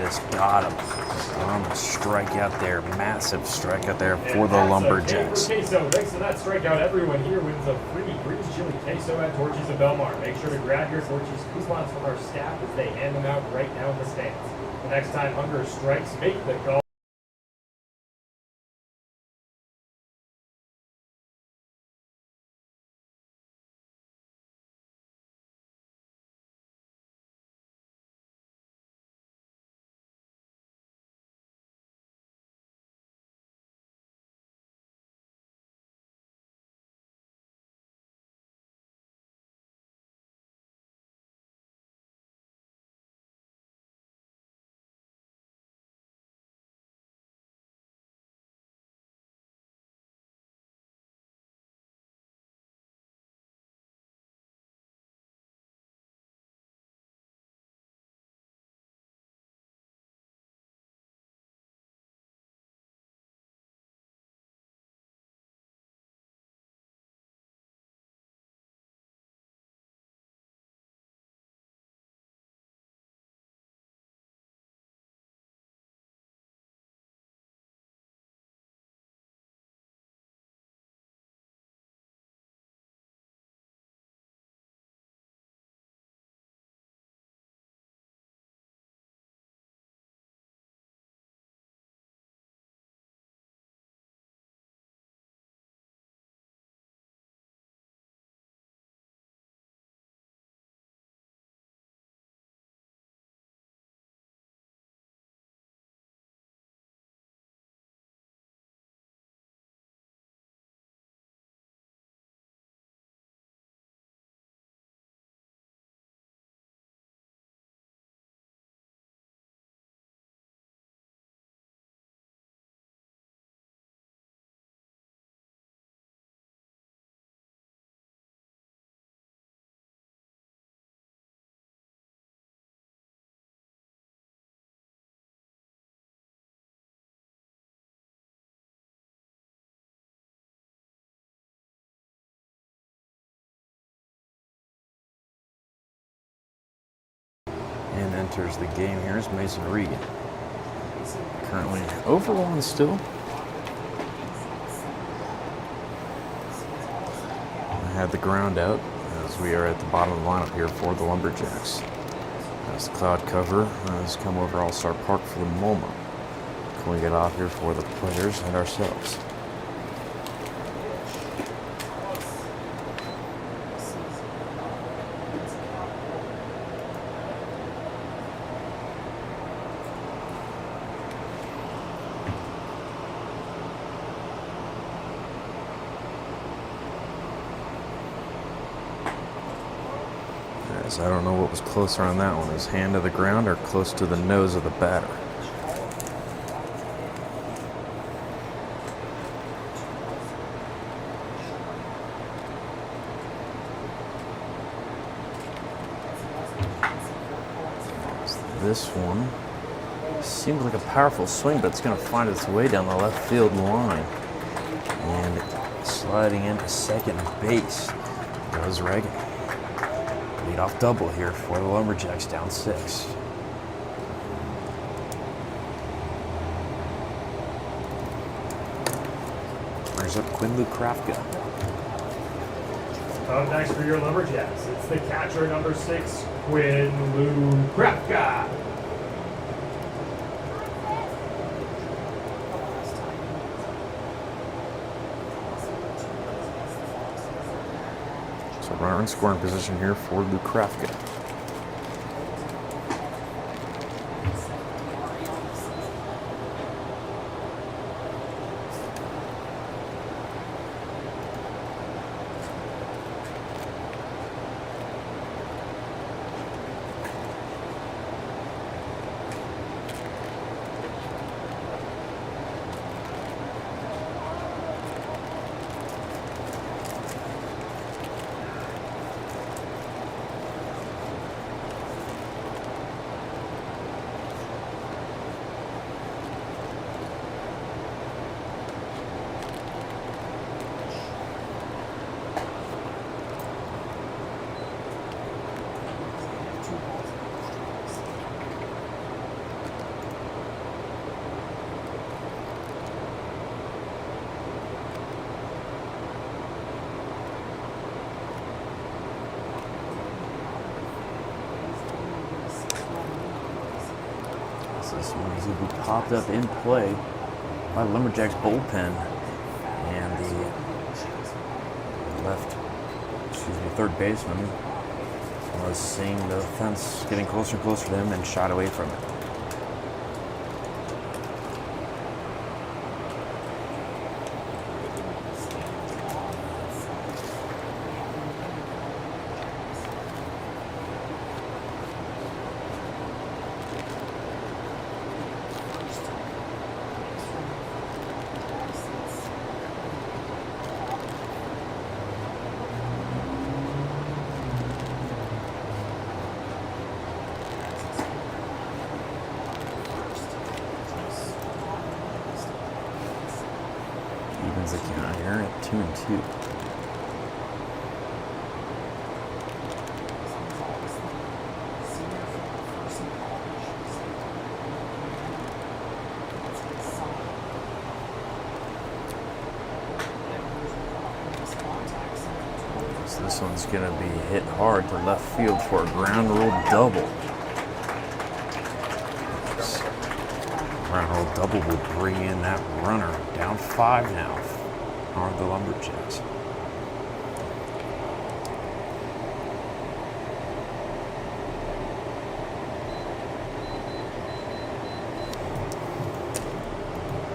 Just got him on a strikeout there. Massive strikeout there for the Lumberjacks. Queso, thanks to that strikeout, everyone here wins a free greens chili queso at Torchy's of Belmar. Make sure to grab your Torchy's coupons from our staff as they hand them out right now in the stands. The next time hunger strikes, make the call. And enters the game here is Mason Regan. Currently over one still. I had the ground out as we are at the bottom of the lineup here for the Lumberjacks. As the cloud cover has come over All-Star Park for the moment. Cooling it off here for the players and ourselves. I don't know what was closer on that one, his hand to the ground or close to the nose of the batter. This one seems like a powerful swing, but it's going to find its way down the left field line. And sliding into second base goes Reagan. Leadoff double here for the Lumberjacks, down 6. Brings up Quinn Krafka. Up next for your Lumberjacks, it's the catcher number 6, Quinn Krafka. So runner in scoring position here for Krafka. This one is going to be popped up in play by Lumberjax bullpen. And the third baseman was seeing the fence getting closer and closer to him and shot away from it. Evens the count here at 2-2. So this one's going to be hit hard to left field for a ground rule double. Ground rule double will bring in that runner. Down 5 now are the Lumberjacks.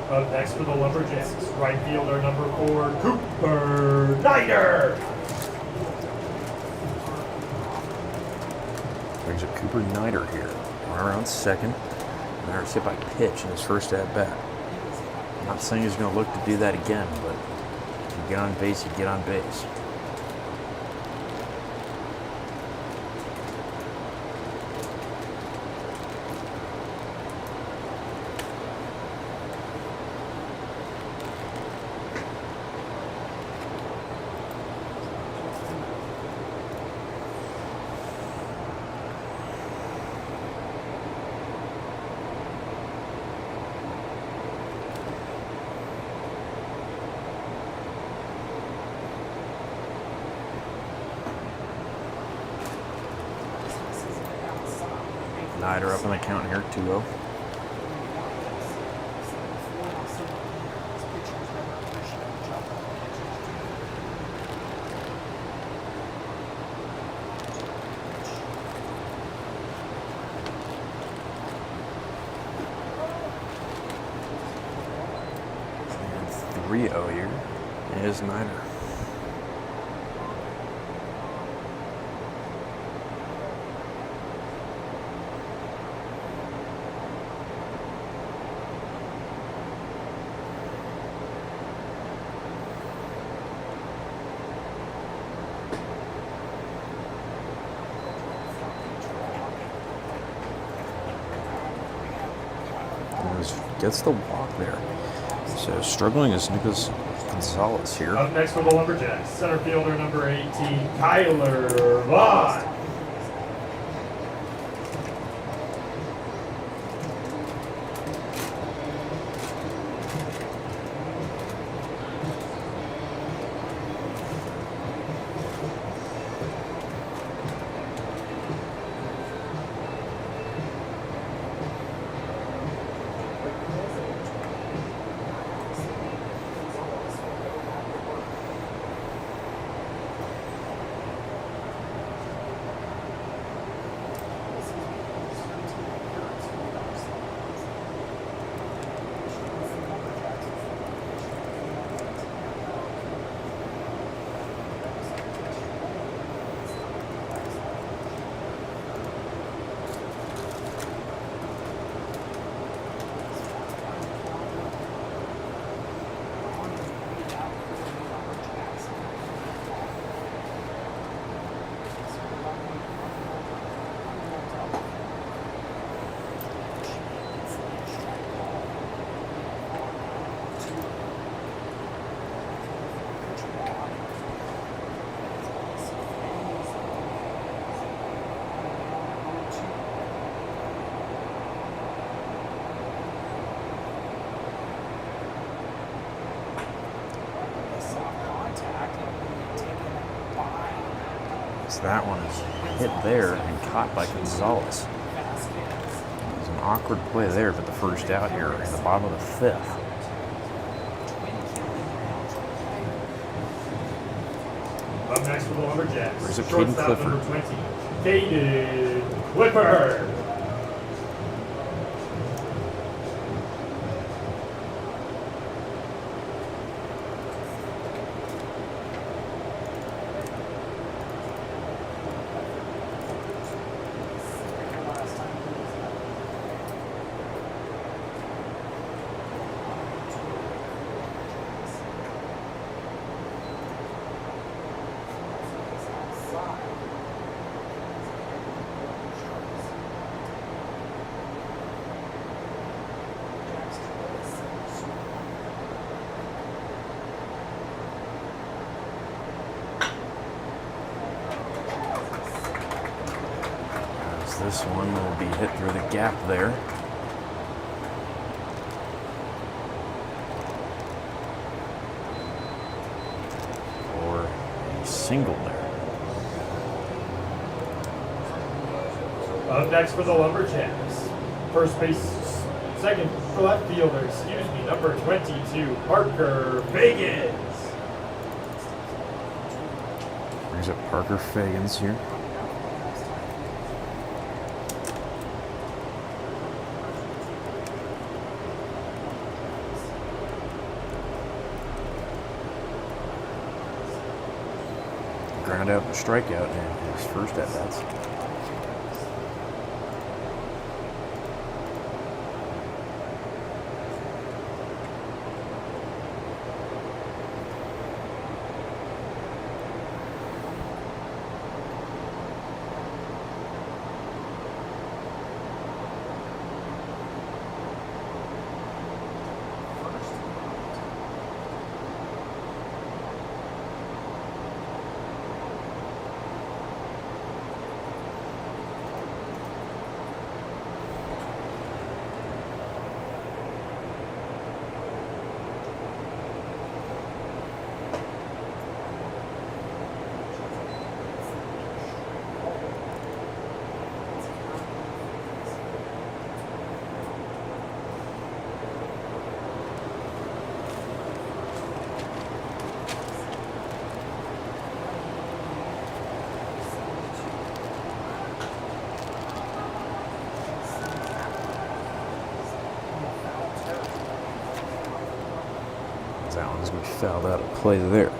Up next for the Lumberjacks, right fielder number 4, Cooper Snyder. Brings up Cooper Snyder here. Around second. Snyder's hit by pitch in his first at-bat. Not saying he's going to look to do that again, but if you get on base, you get on base. Snyder up on the count here, 2-0. And 3-0 here is Snyder. Gets the walk there. So struggling is Nicholas Gonzalez here. Up next for the Lumberjacks, center fielder number 18, Kyler Vaughn. That one is hit there and caught by Gonzalez. It was an awkward play there, but the first out here in the bottom of the fifth. Up next for the Lumberjacks. Where's it, Caden Shortstop Clifford? number 20, Caden Clifford. This one will be hit through the gap there. Or a single there. Up next for the Lumberjacks. First base, second for left fielder, number 22, Parker Fagans. Brings up Parker Fagans here. Ground out and strikeout in his first at-bats. That one's going to be fouled out of play there.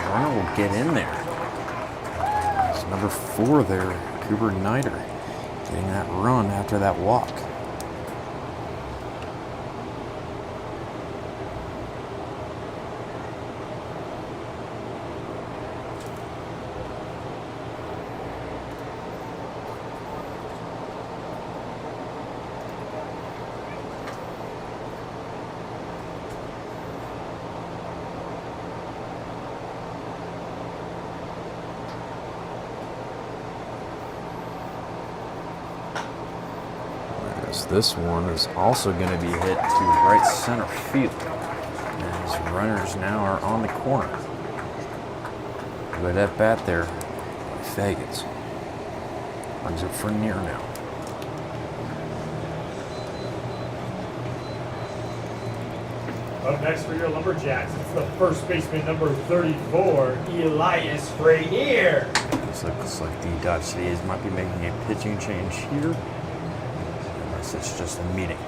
Runner will get in there. It's number 4 there, Cooper Nider, getting that run after that walk. This one is also going to be hit to right center field, as runners now are on the corner. Good at bat there by Fagans. Brings it for near now. Up next for your Lumberjacks, it's the first baseman, number 34, Elias Frenier. This looks like the Dodge Cities might be making a pitching change here, unless it's just a meeting.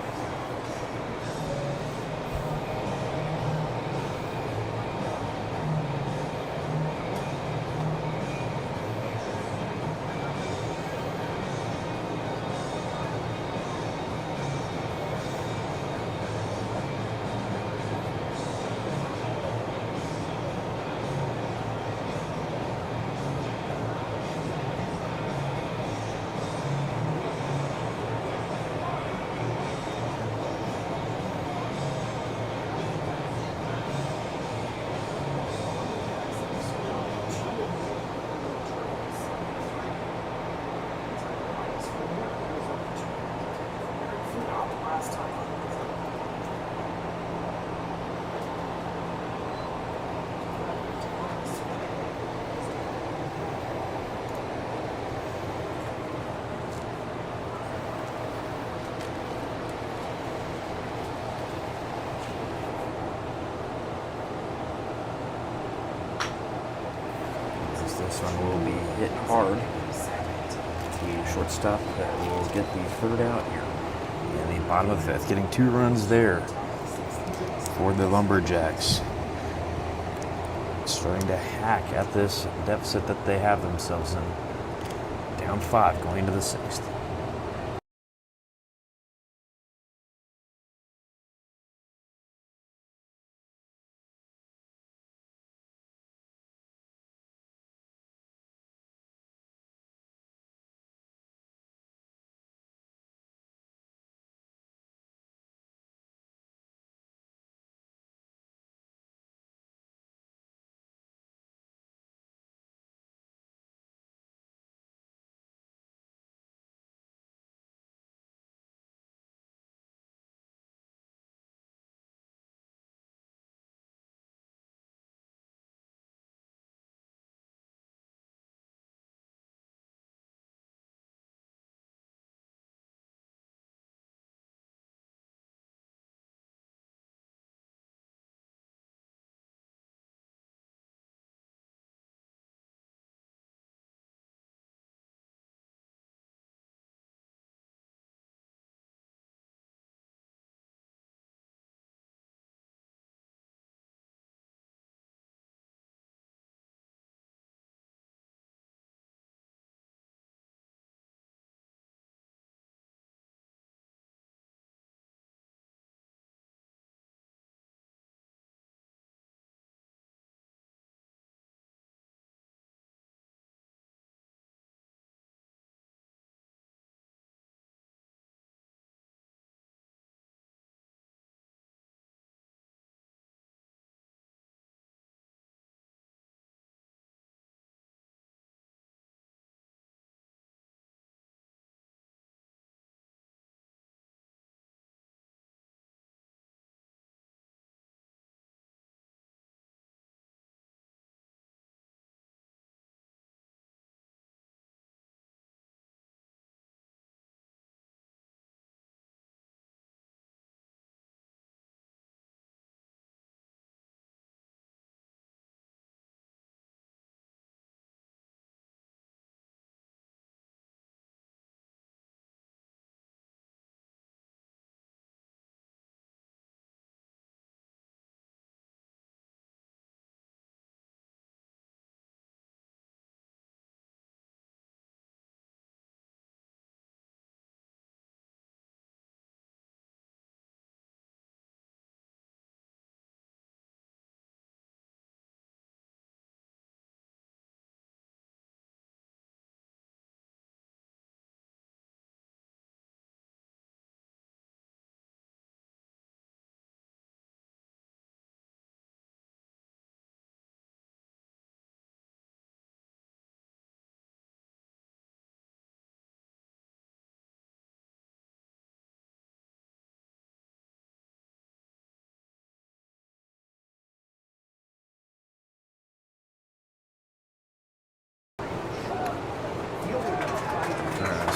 This one will be hit hard. The shortstop that will get the third out here in the bottom of the fifth, getting 2 runs there for the Lumberjacks. Starting to hack at this deficit that they have themselves in. Down 5 going into the 6th.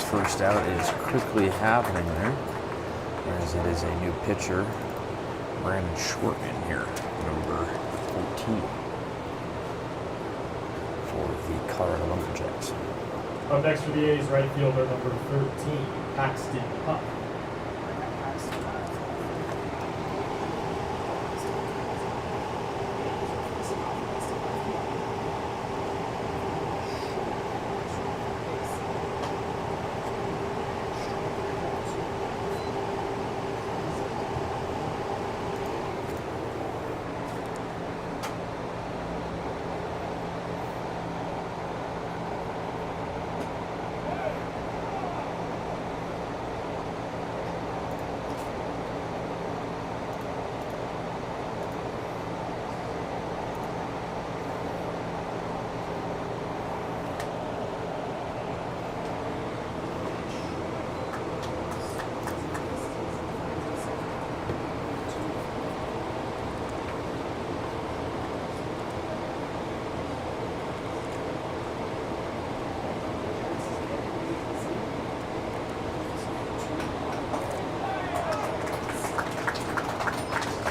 first out is quickly happening there, as it is a new pitcher, Brandon Schwartman here, number 14 for the Colorado Lumberjacks. Up next for the A's, right fielder number 13, Paxton Puck.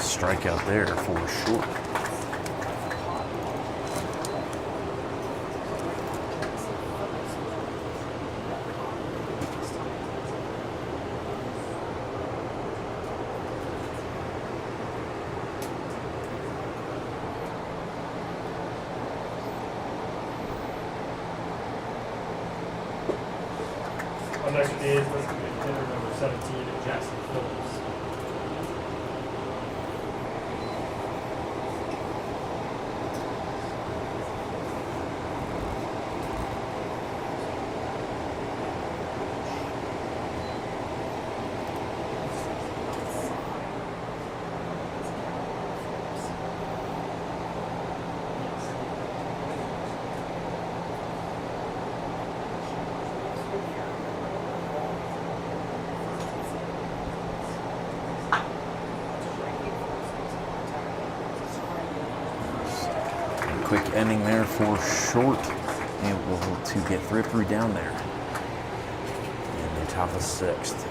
Strikeout there for Short. Up next for the A's, let's get hitter number 17, Jackson Phillips. Quick ending there for Short, able to get 3 down there in the top of the 6th.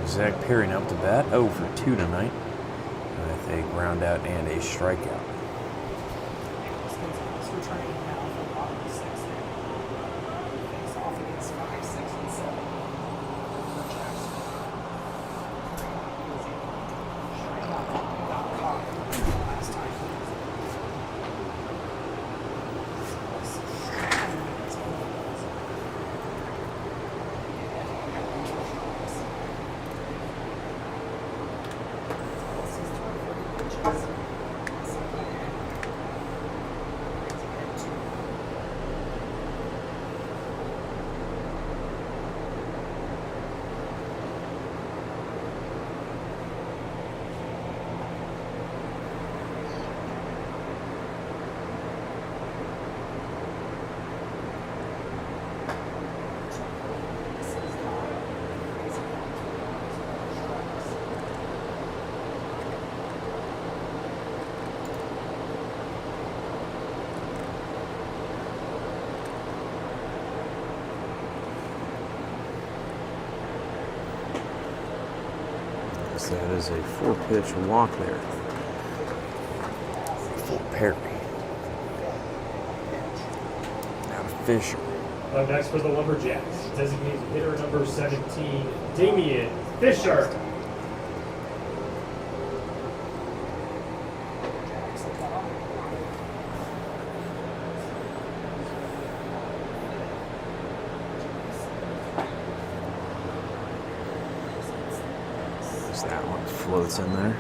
Zach Perry up to bat, 0 for 2 tonight, with a ground out and a strikeout. That is a 4-pitch walk there for Perry. Now to Fisher. Up next for the Lumberjacks, designated hitter number 17, Damian Fisher. That one floats in there.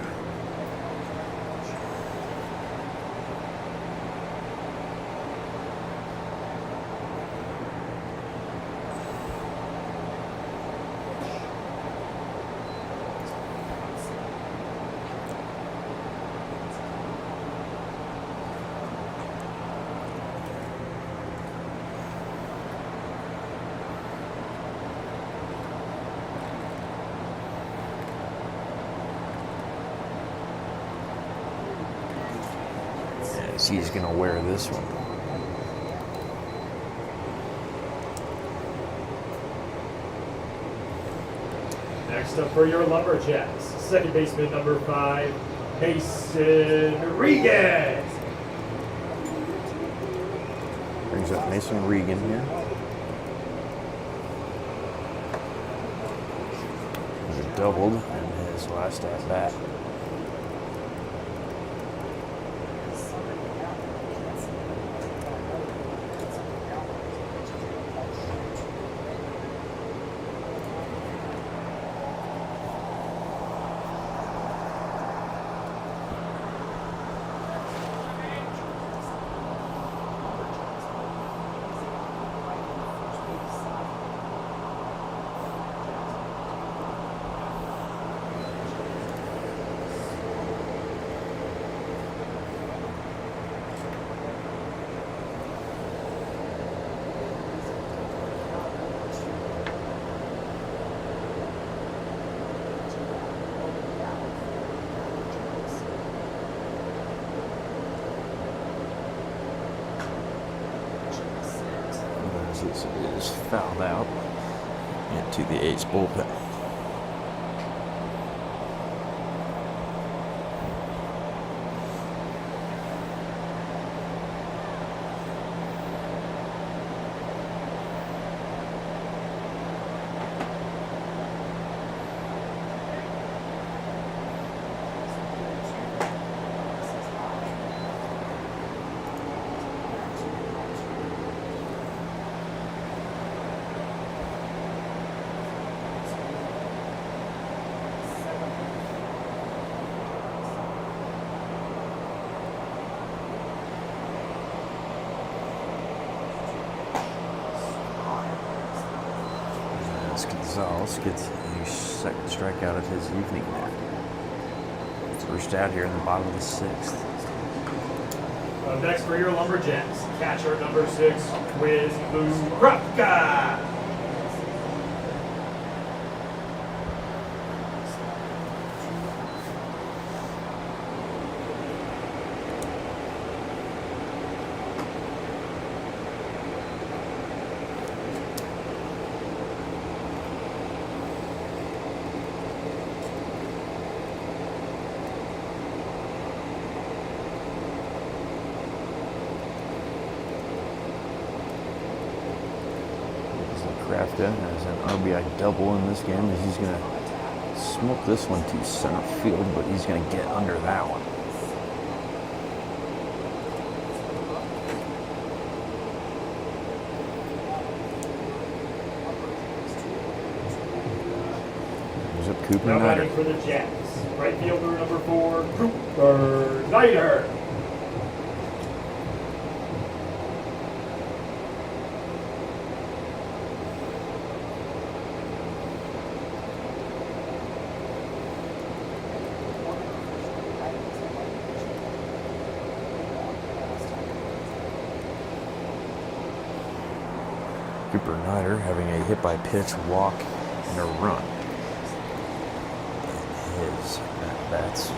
He's going to wear this one. Next up for your Lumberjacks, second baseman number 5, Mason Regan. Brings up Mason Regan here. He doubled in his last at bat. This is fouled out into the A's bullpen. Gonzalez gets a second strikeout of his evening there. First out here in the bottom of the 6th. Next for your Lumberjacks, catcher number 6, Wiz Krupka. Krafka has an RBI double in this game as he's going to smoke this one to center field, but he's going to get under that one. There's up Cooper Now Nider. batting for the Jacks, Right fielder number 4, Cooper Snyder. Cooper Snyder having a hit by pitch, walk, and a run in his at-bats.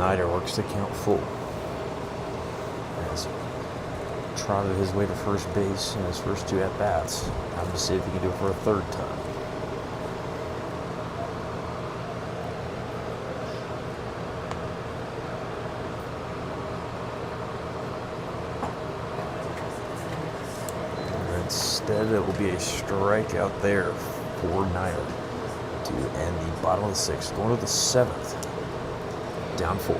Snyder works the count full. Has trotted his way to first base in his first 2 at-bats. Time to see if he can do it for a 3rd time. Instead, it will be a strikeout there for Snyder to end the bottom of the 6th. Going to the 7th. Down 4.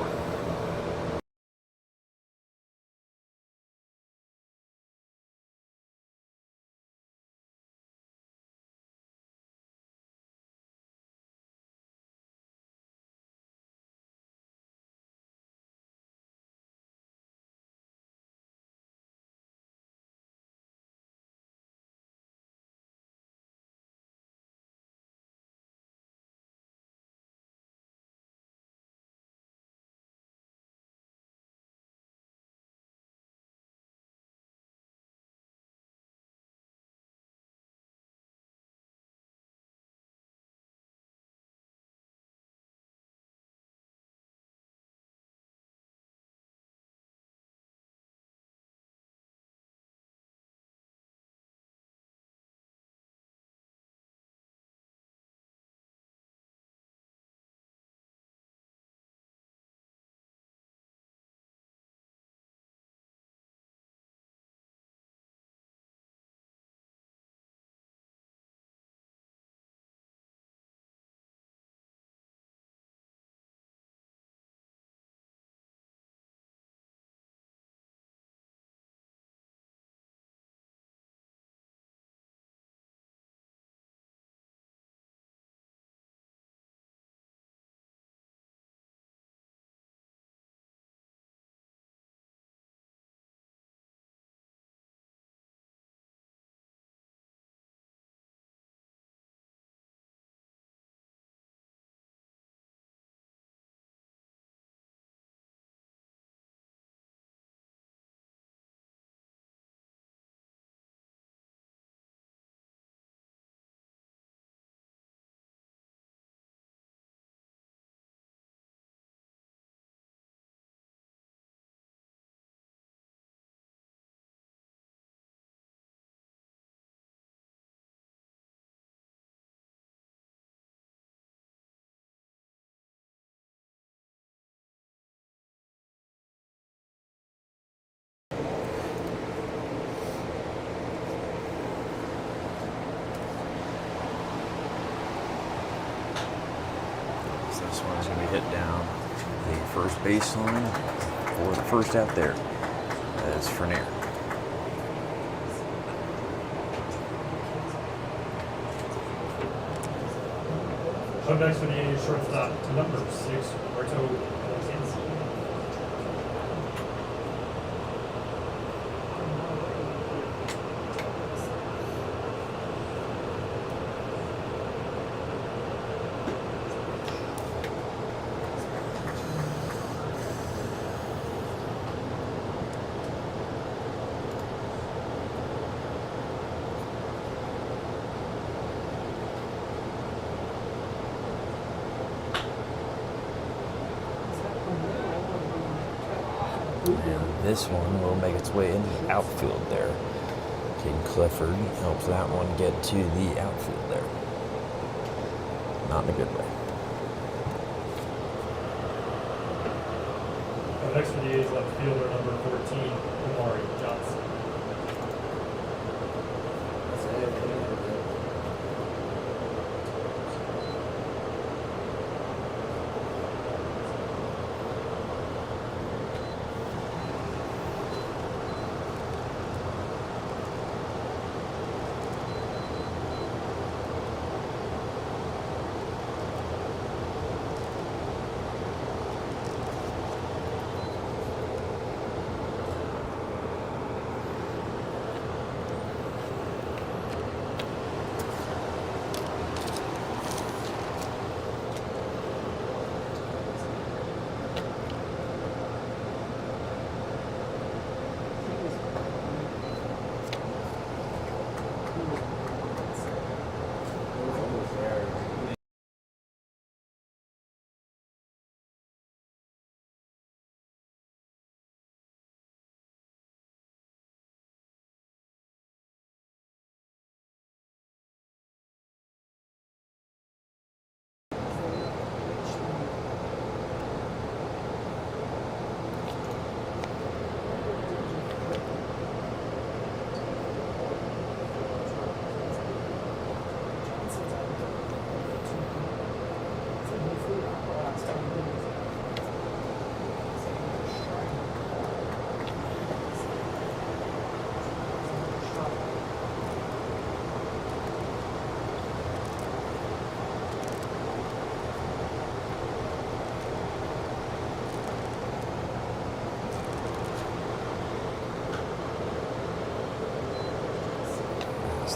This one's going to be hit down the first baseline for the first out there. That's Frenier. Up next for the A's shortstop, number 6, Roberto Betances. And this one will make its way into the outfield there. Caden Clifford helps that one get to the outfield there. Not in a good way. Up next for the A's left fielder, number 14, Omari Johnson.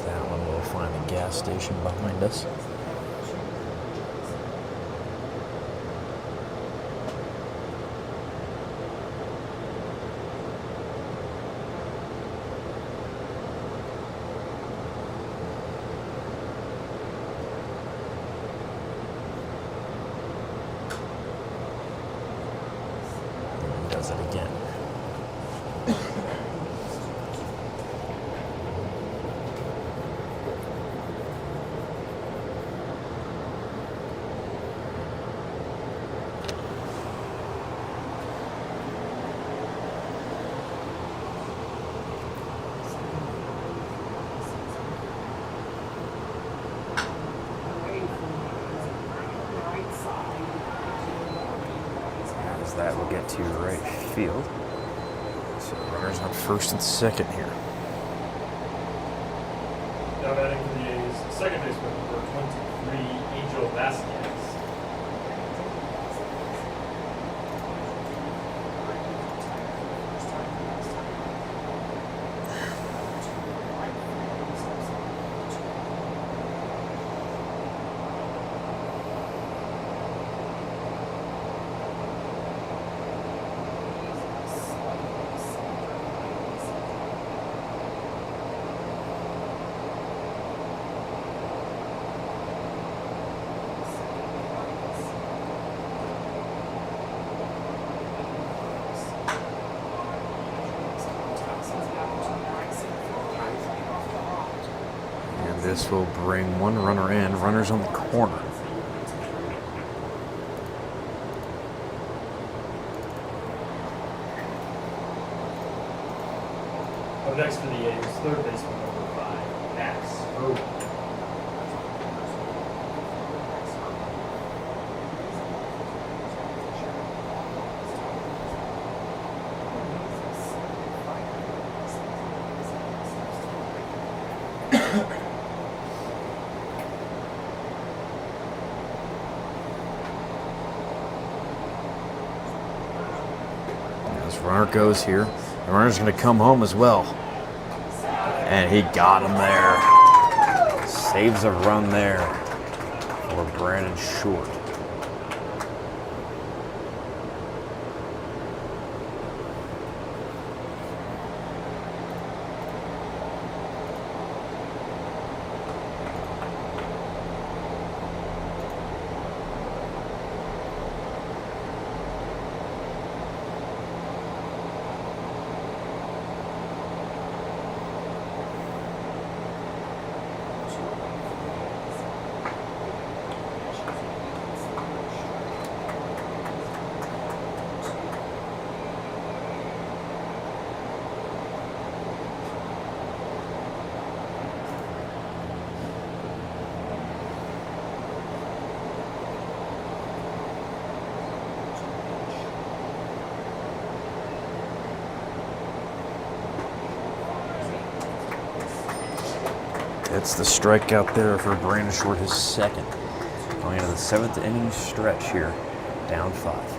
That one will find the gas station behind us. And does it again. That will get to right field. So runners on first and second here. Now batting for the A's second baseman, number 23, Angel Vasquez. This will bring one runner in. Runners on the corner. Up next for the A's, third baseman, number 5, Max Irwin. As runner goes here, the runner's going to come home as well. And he got him there. Saves a run there for Brandon Short. It's the strikeout there for Brandon Short, his second. Going into the 7th inning stretch here, down 5.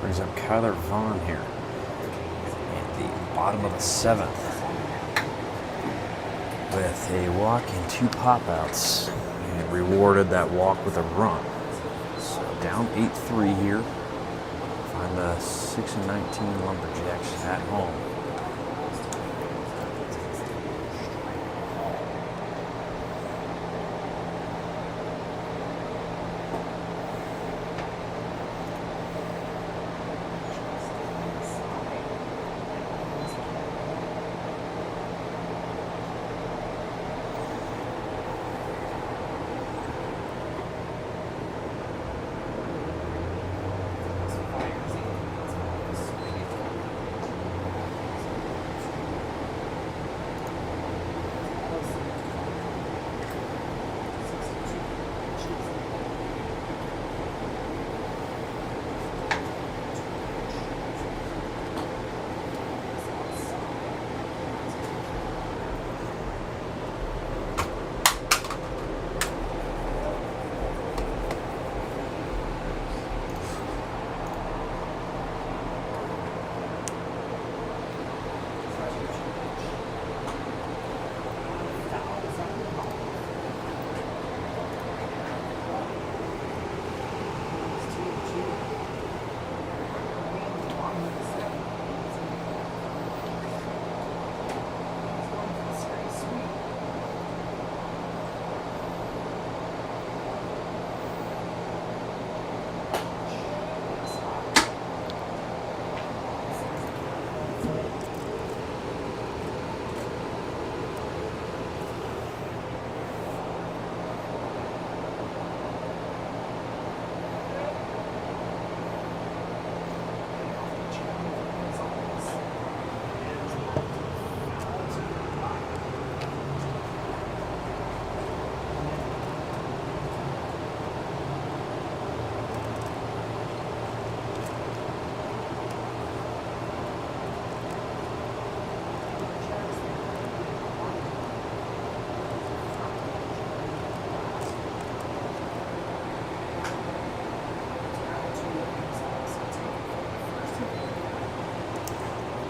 Brings up Kyler Vaughn here at the bottom of the 7th with a walk and 2 pop-outs, and rewarded that walk with a run. So down 8-3 here. Find the 6-19 Lumberjacks at home.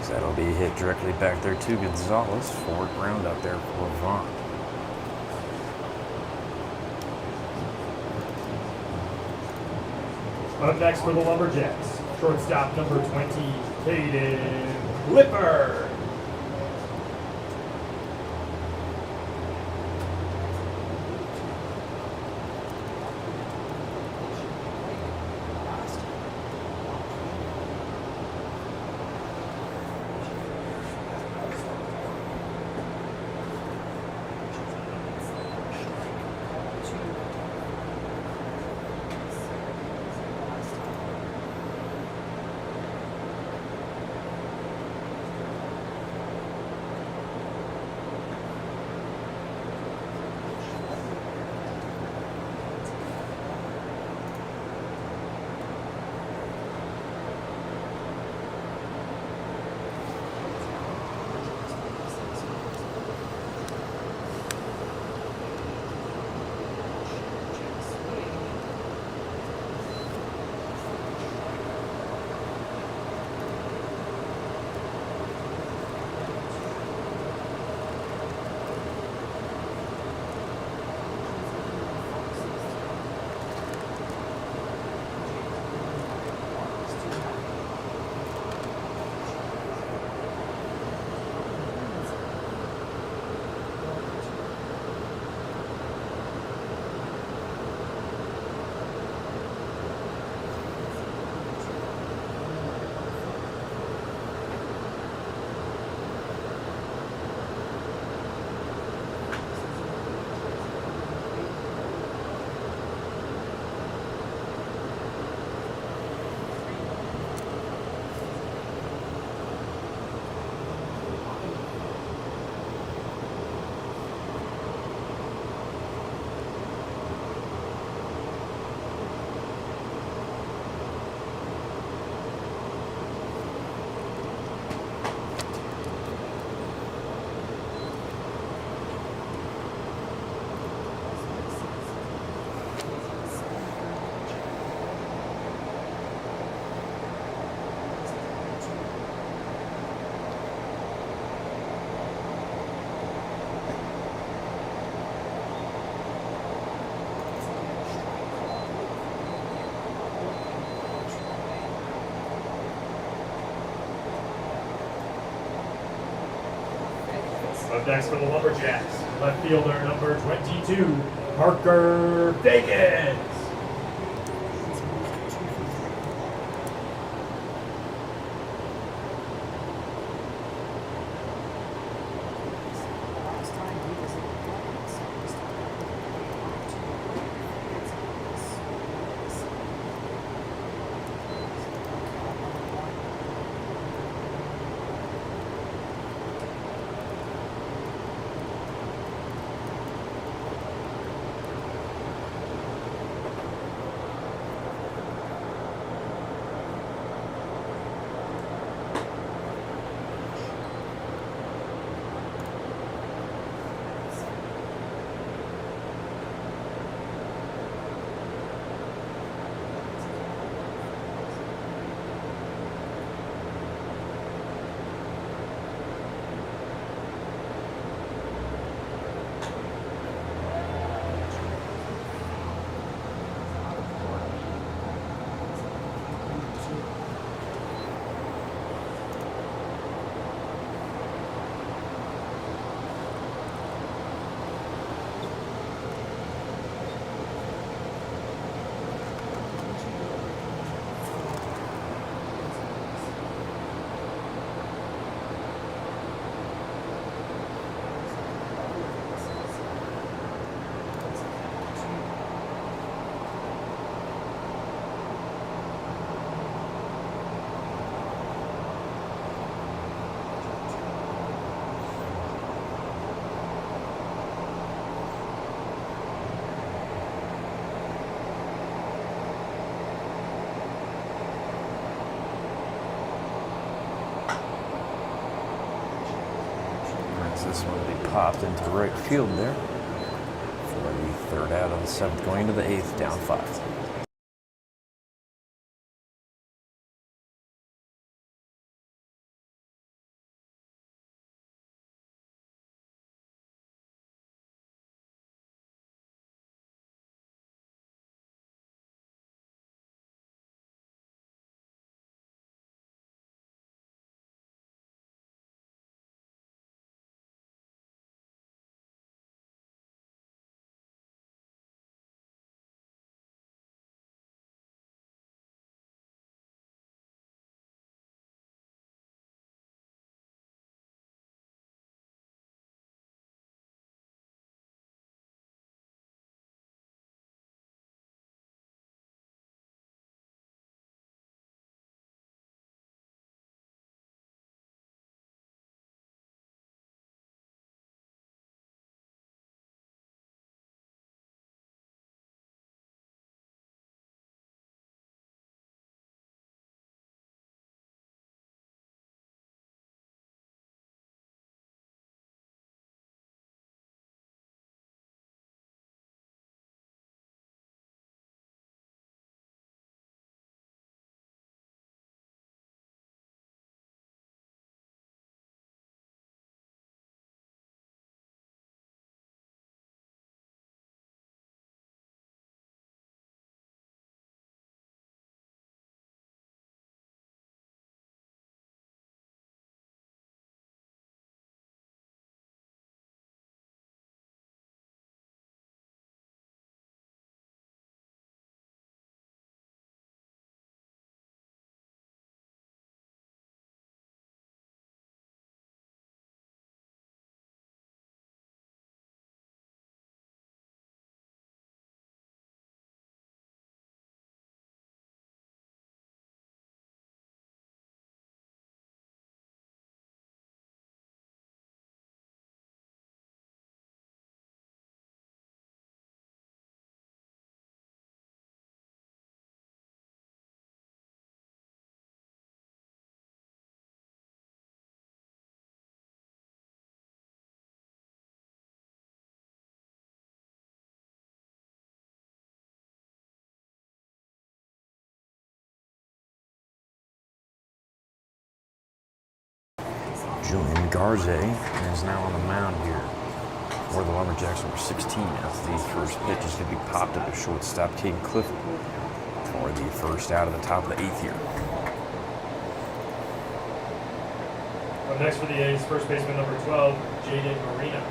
That'll be hit directly back there to Gonzalez. Forward ground out there for Vaughn. Up next for the Lumberjacks, shortstop number 20, Caden Lipper. Up next for the Lumberjacks, left fielder number 22, Parker Bacon. This one will be popped into right field there for the third out of the seventh, going into the eighth, down 5. Julian Garze is now on the mound here for the Lumberjacks, number 16, as the first pitch is going to be popped up at shortstop Caden Clifford for the first out of the top of the 8th here. Up next for the A's, first baseman number 12, Jaden Marino.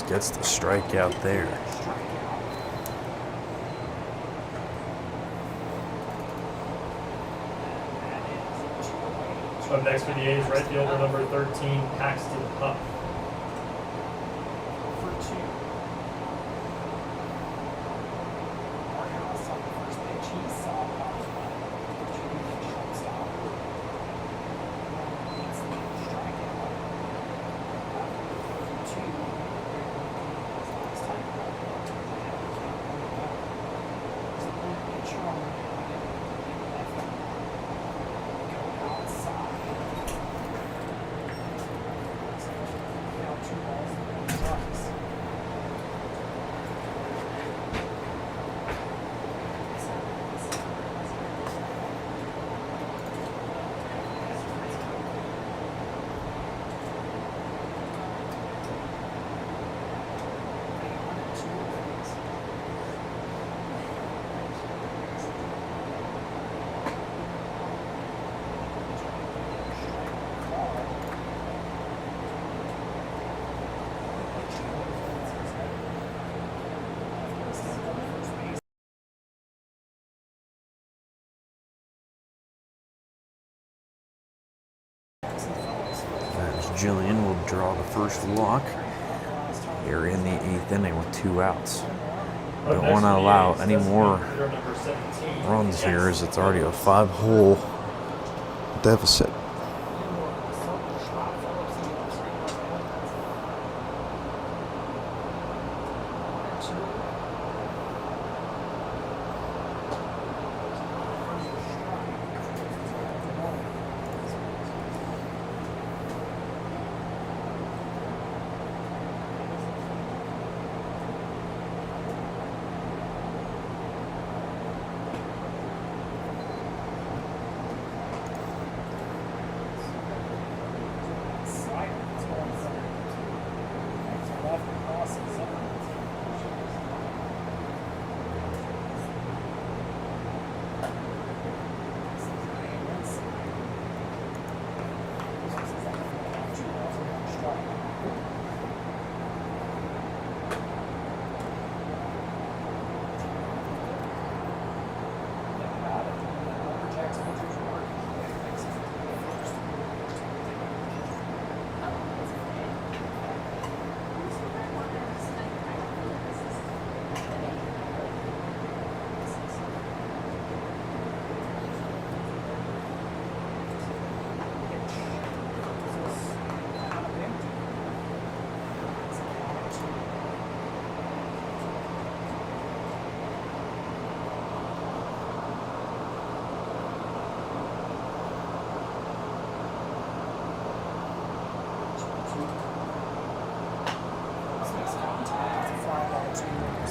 Gets the strikeout there. Up next for the A's, right fielder number 13, Paxton Huff. Jillian will draw the first walk here in the 8th inning with 2 outs. Don't want to allow any more runs here, as it's already a 5-hole deficit.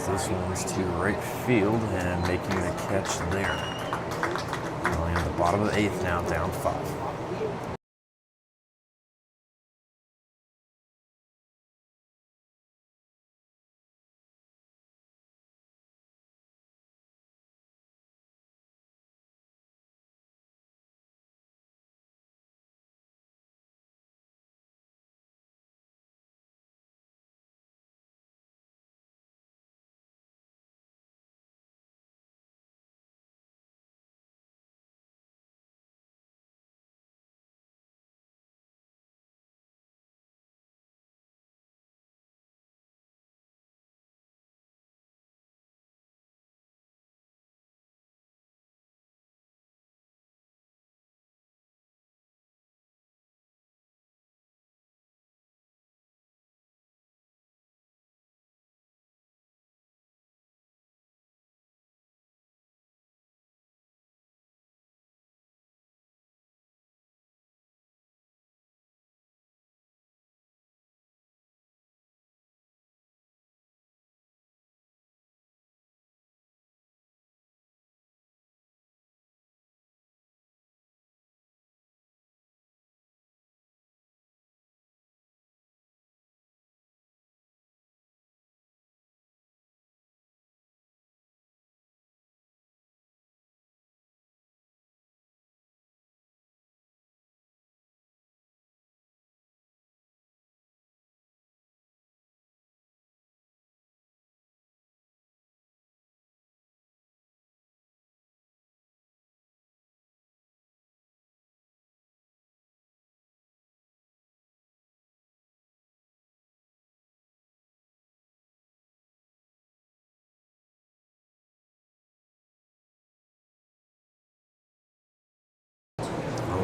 This one's to right field and making the catch there. Only at the bottom of the 8th now, down 5.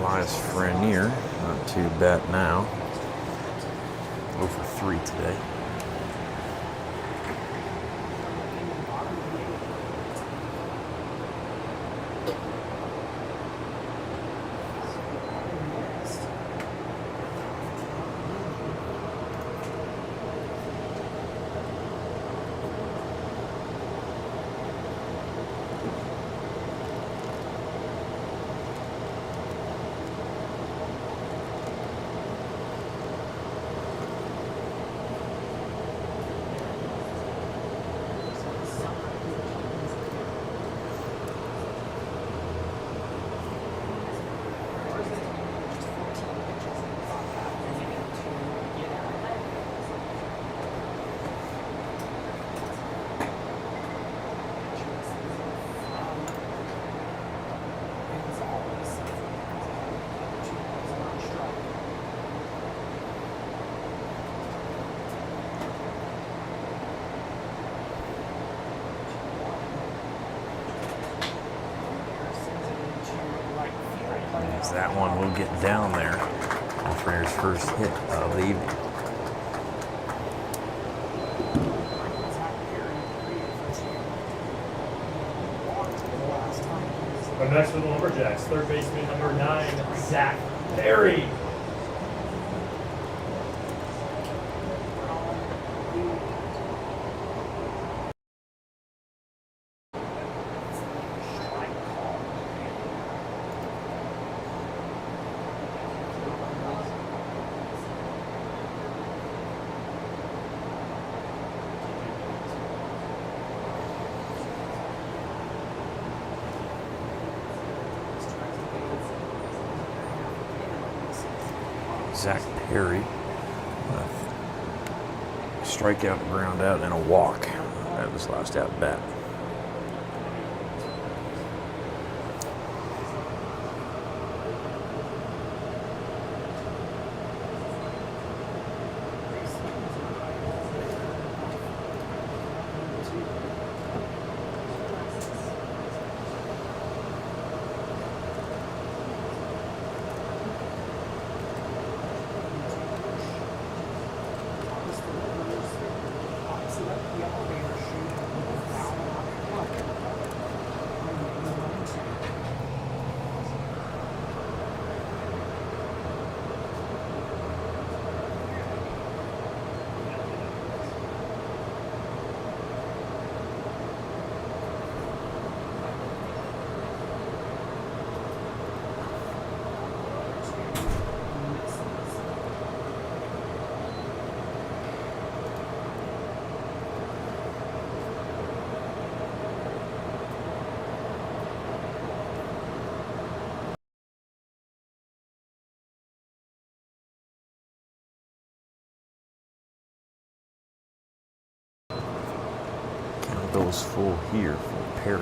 Elias Frenier, not too bad now. 0 for 3 today. As that one will get down there. Frenier's first hit of the evening. Up next for the Lumberjacks, third baseman number 9, Zach Perry. Zach Perry, strikeout, ground out, and a walk at his last at bat. Goes full here for Perry.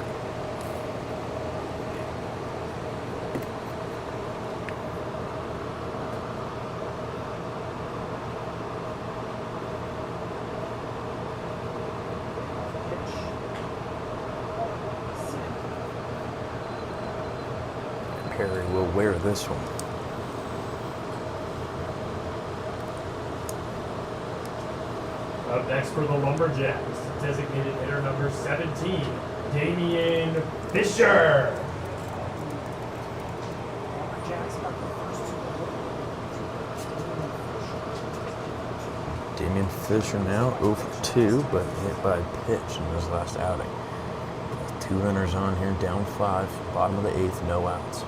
Perry will wear this one. Up next for the Lumberjacks, designated hitter number 17, Damian Fisher. Damian Fisher now 0 for 2, but hit by a pitch in his last outing. 2 runners on here, down 5, bottom of the 8th, no outs.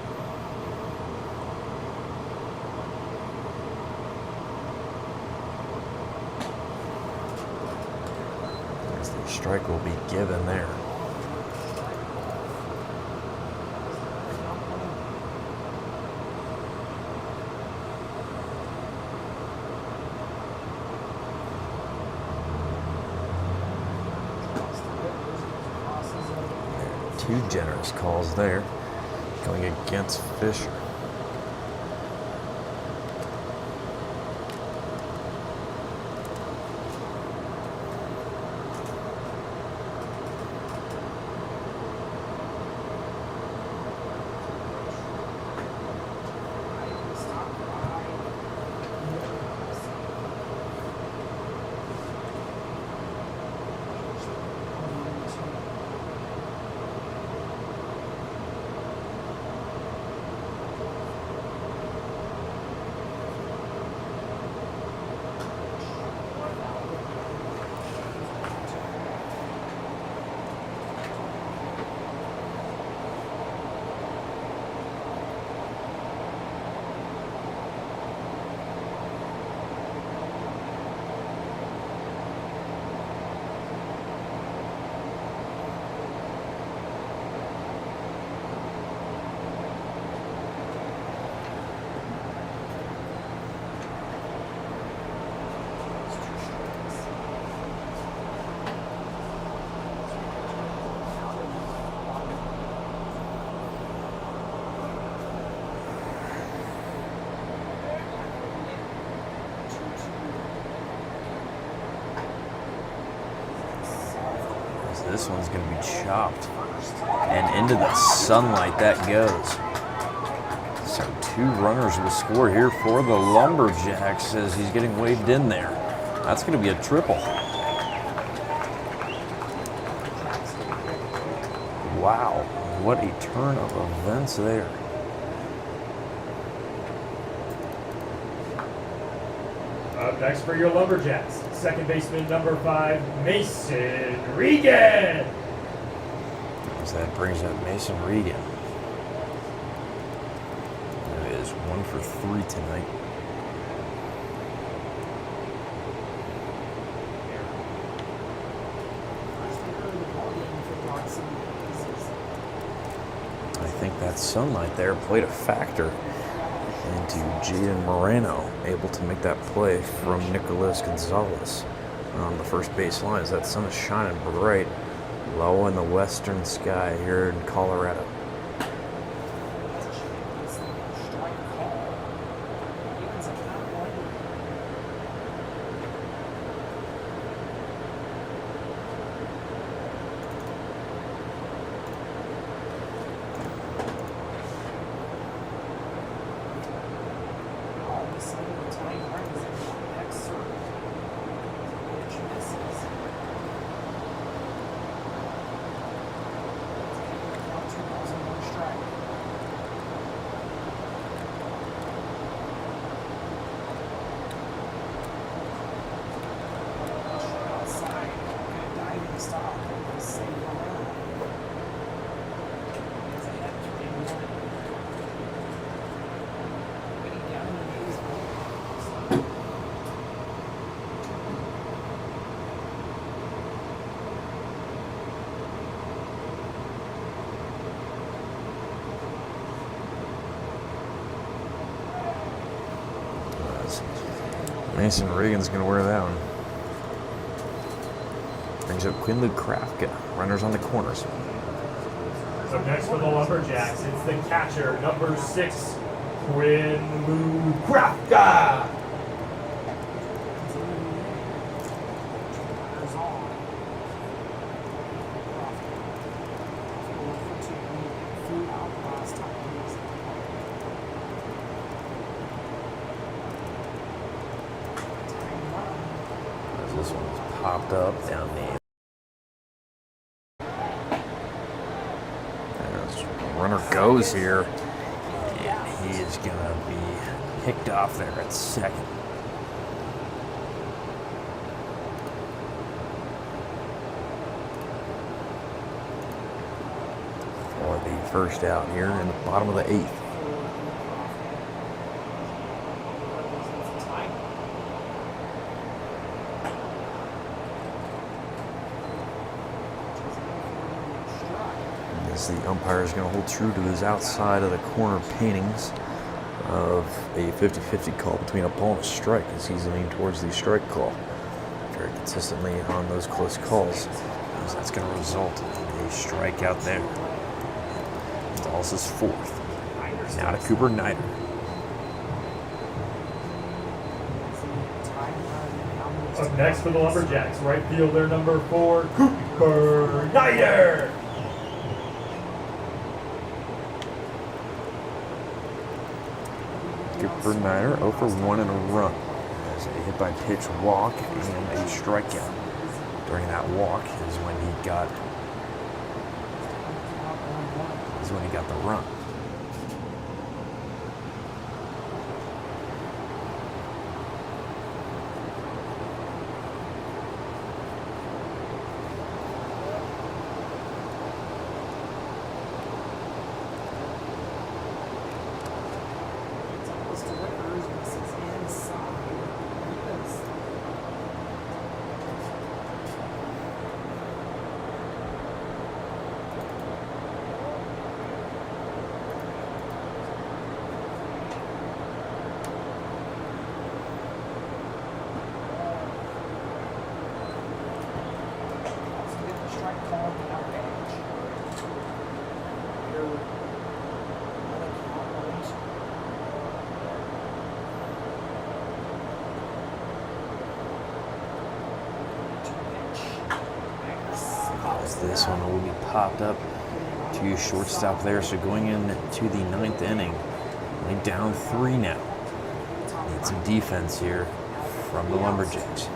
Strike will be given there. Two generous calls there, going against Fisher. This one's going to be chopped. And into the sunlight that goes. So 2 runners will score here for the Lumberjacks as he's getting waved in there. That's going to be a triple. Wow, what a turn of events there. Up next for your Lumberjacks, second baseman number 5, Mason Regan. So that brings up Mason Regan. It is 1 for 3 tonight. I think that sunlight there played a factor into Jaden Moreno, able to make that play from Nicolas Gonzalez on the first base line as that sun is shining bright low in the western sky here in Colorado. Mason Regan's going to wear that one. Brings up Quinley Krafka. Runners on the corners. So next for the Lumberjacks, it's the catcher, number 6, Quinley Krafka. This one's popped up down the. As runner goes here, and he is going to be picked off there at second. For the first out here in the bottom of the 8th. The umpire is going to hold true to his outside of the corner paintings of a 50-50 call between a ball and a strike as he's leaning towards the strike call very consistently on those close calls, as that's going to result in a strikeout there. Gonzalez is 4th. Now to Cooper Nider. Up next for the Lumberjacks, right fielder number 4, Cooper Nider. Cooper Nider 0 for 1 and a run. As a hit by pitch walk and a strikeout. During that walk is when he got the run. So this one will be popped up to shortstop there. So going into the 9th inning, only down 3 now. Need some defense here from the Lumberjacks.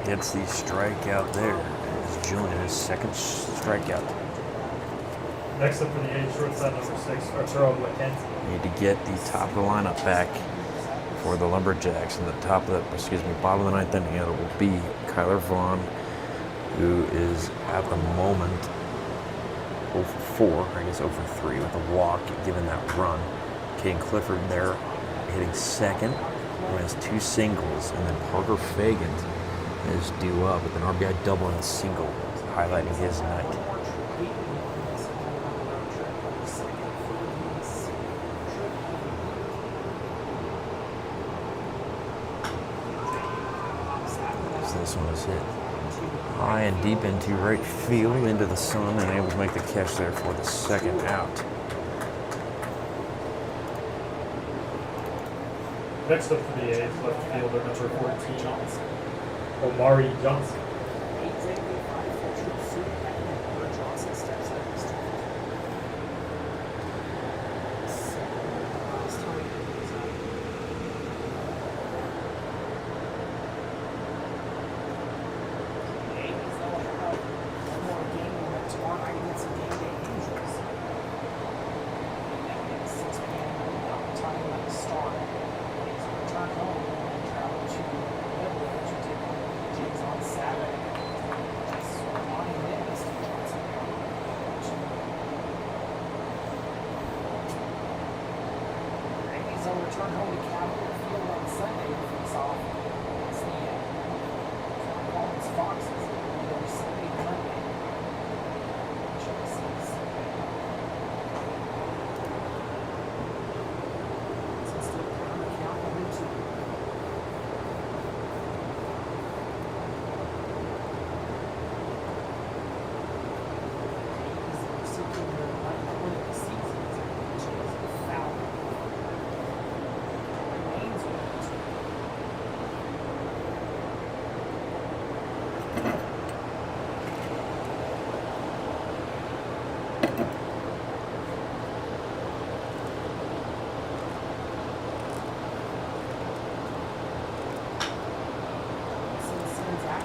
Gets the strikeout there. As Julian's 2nd strikeout. Next up for the A's, shortstop number 6, Arturo McKenzie. Need to get the top of the lineup back for the Lumberjacks. In the bottom of the 9th inning, it will be Kyler Vaughn, who is at the moment 0 for 4, I guess 0 for 3 with a walk, given that run. Caden Clifford there hitting 2nd, who has 2 singles, and then Parker Fagan is due up with an RBI double and a single, highlighting his night. So this one was hit high and deep into right field, into the sun, and able to make the catch there for the 2nd out. Next up for the A's, left fielder number 14, Omari Johnson. Return home to Capitol Field on Sunday to face off against the Collins Foxes. Either Sunday or Monday. Since the count of the 2. He's seeking their 9th win of the season. He's foul.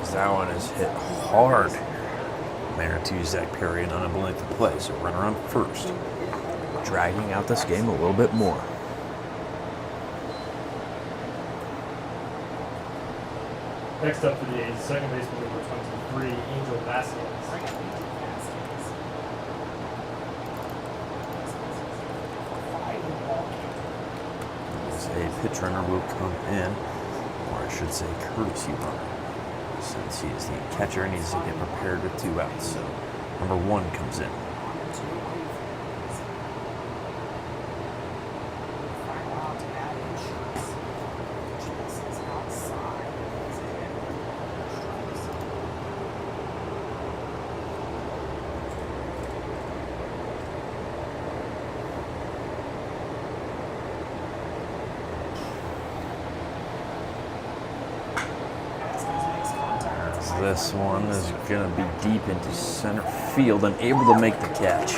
as that one is hit hard. Manor to Zach Perry and unable to play, so runner on first. Dragging out this game a little bit more. Next up for the A's, second baseman number 23, Angel Vasquez. A pitch runner will come in, or I should say courtesy runner, since he is the catcher and needs to get prepared with 2 outs. So number 1 comes in. This one is going to be deep into center field and able to make the catch.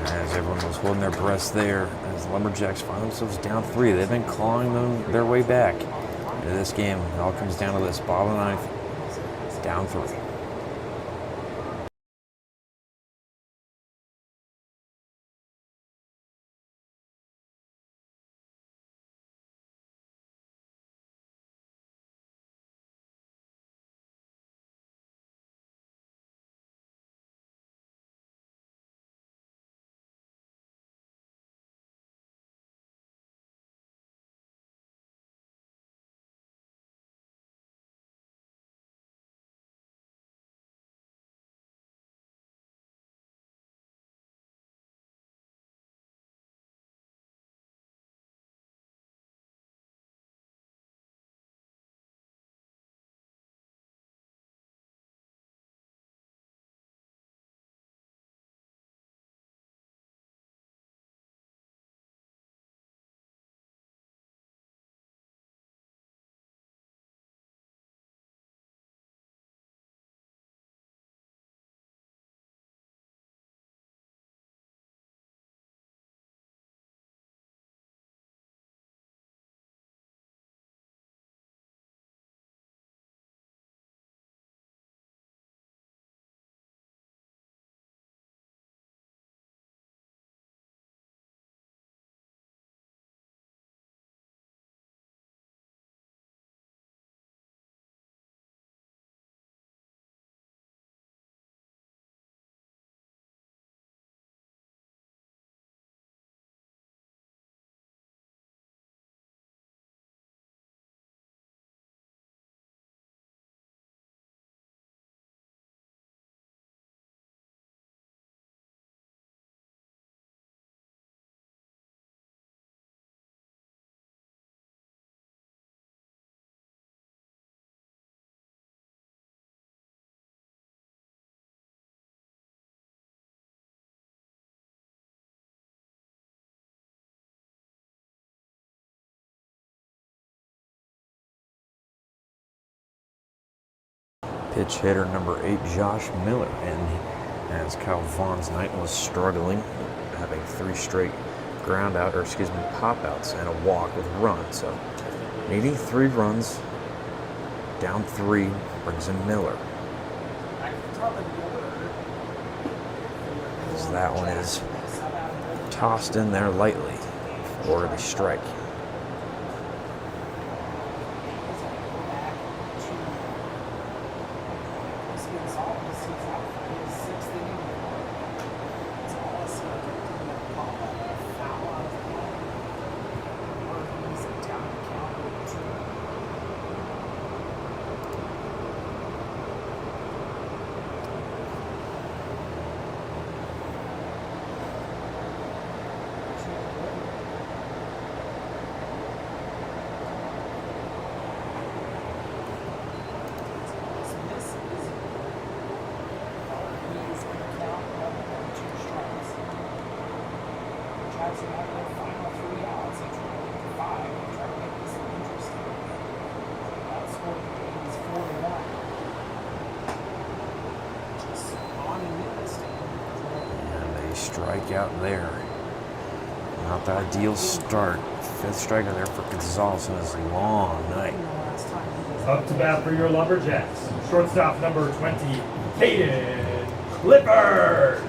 As everyone was holding their breaths there, as the Lumberjacks find themselves down 3. They've been clawing their way back into this game. It all comes down to this. Bottom 9th, down 3. Pitch hitter number 8, Josh Miller. And as Kyle Vaughn's night was struggling, having 3 straight pop outs and a walk with runs. So needing 3 runs, down 3, brings in Miller. So that one is tossed in there lightly for the strike. Strikeout there. Not the ideal start Fifth strikeout there for Gonzalez in his long night. Up to bat for your Lumberjacks. Shortstop number 20, Caden Clifford.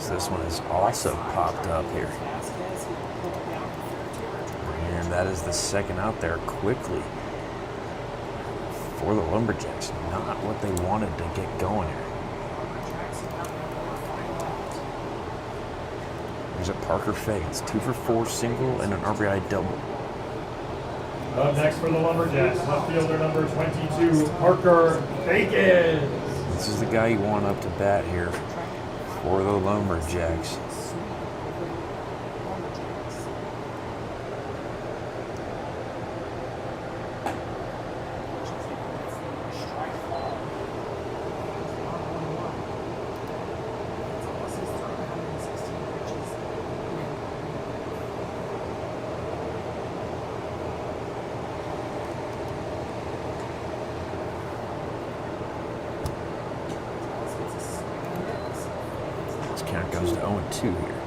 This one is also popped up here. And that is the second out there quickly for the Lumberjacks. Not what they wanted to get going here. There's a Parker Fagans, 2 for 4 single and an RBI double. Up next for the Lumberjacks, left fielder number 22, Parker Fagans. This is the guy you want up to bat here for the Lumberjacks. Count goes to 0-2 here.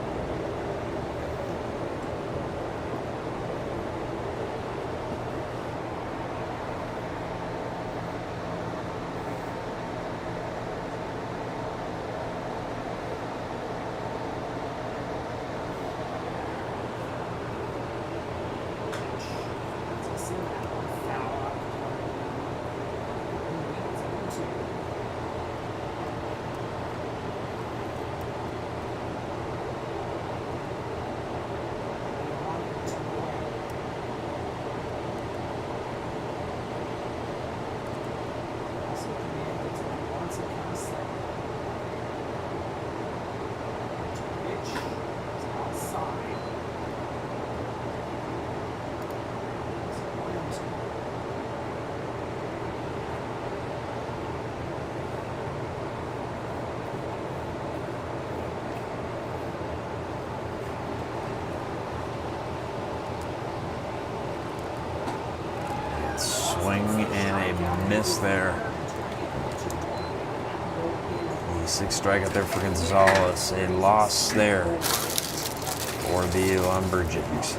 Swing and a miss there. The 6th strikeout there for Gonzalez. A loss there for the Lumberjacks.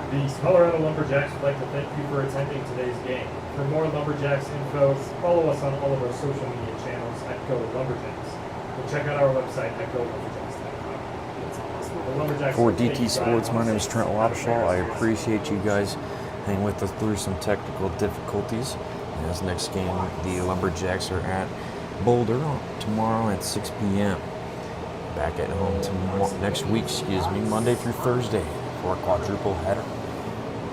The Colorado Lumberjacks would like to thank you for attending today's game. For more Lumberjacks info, follow us on all of our social media channels at Go Lumberjacks. And check out our website at golumberjacks.com. For DT Sports, my name is Trent Lobshaw. I appreciate you guys hanging with us through some technical difficulties. And this next game, the Lumberjacks are at Boulder tomorrow at 6 p.m. Back at home next week, Monday through Thursday for a quadruple header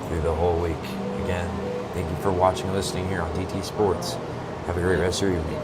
through the whole week. Again, thank you for watching and listening here on DT Sports. Have a great rest of your evening.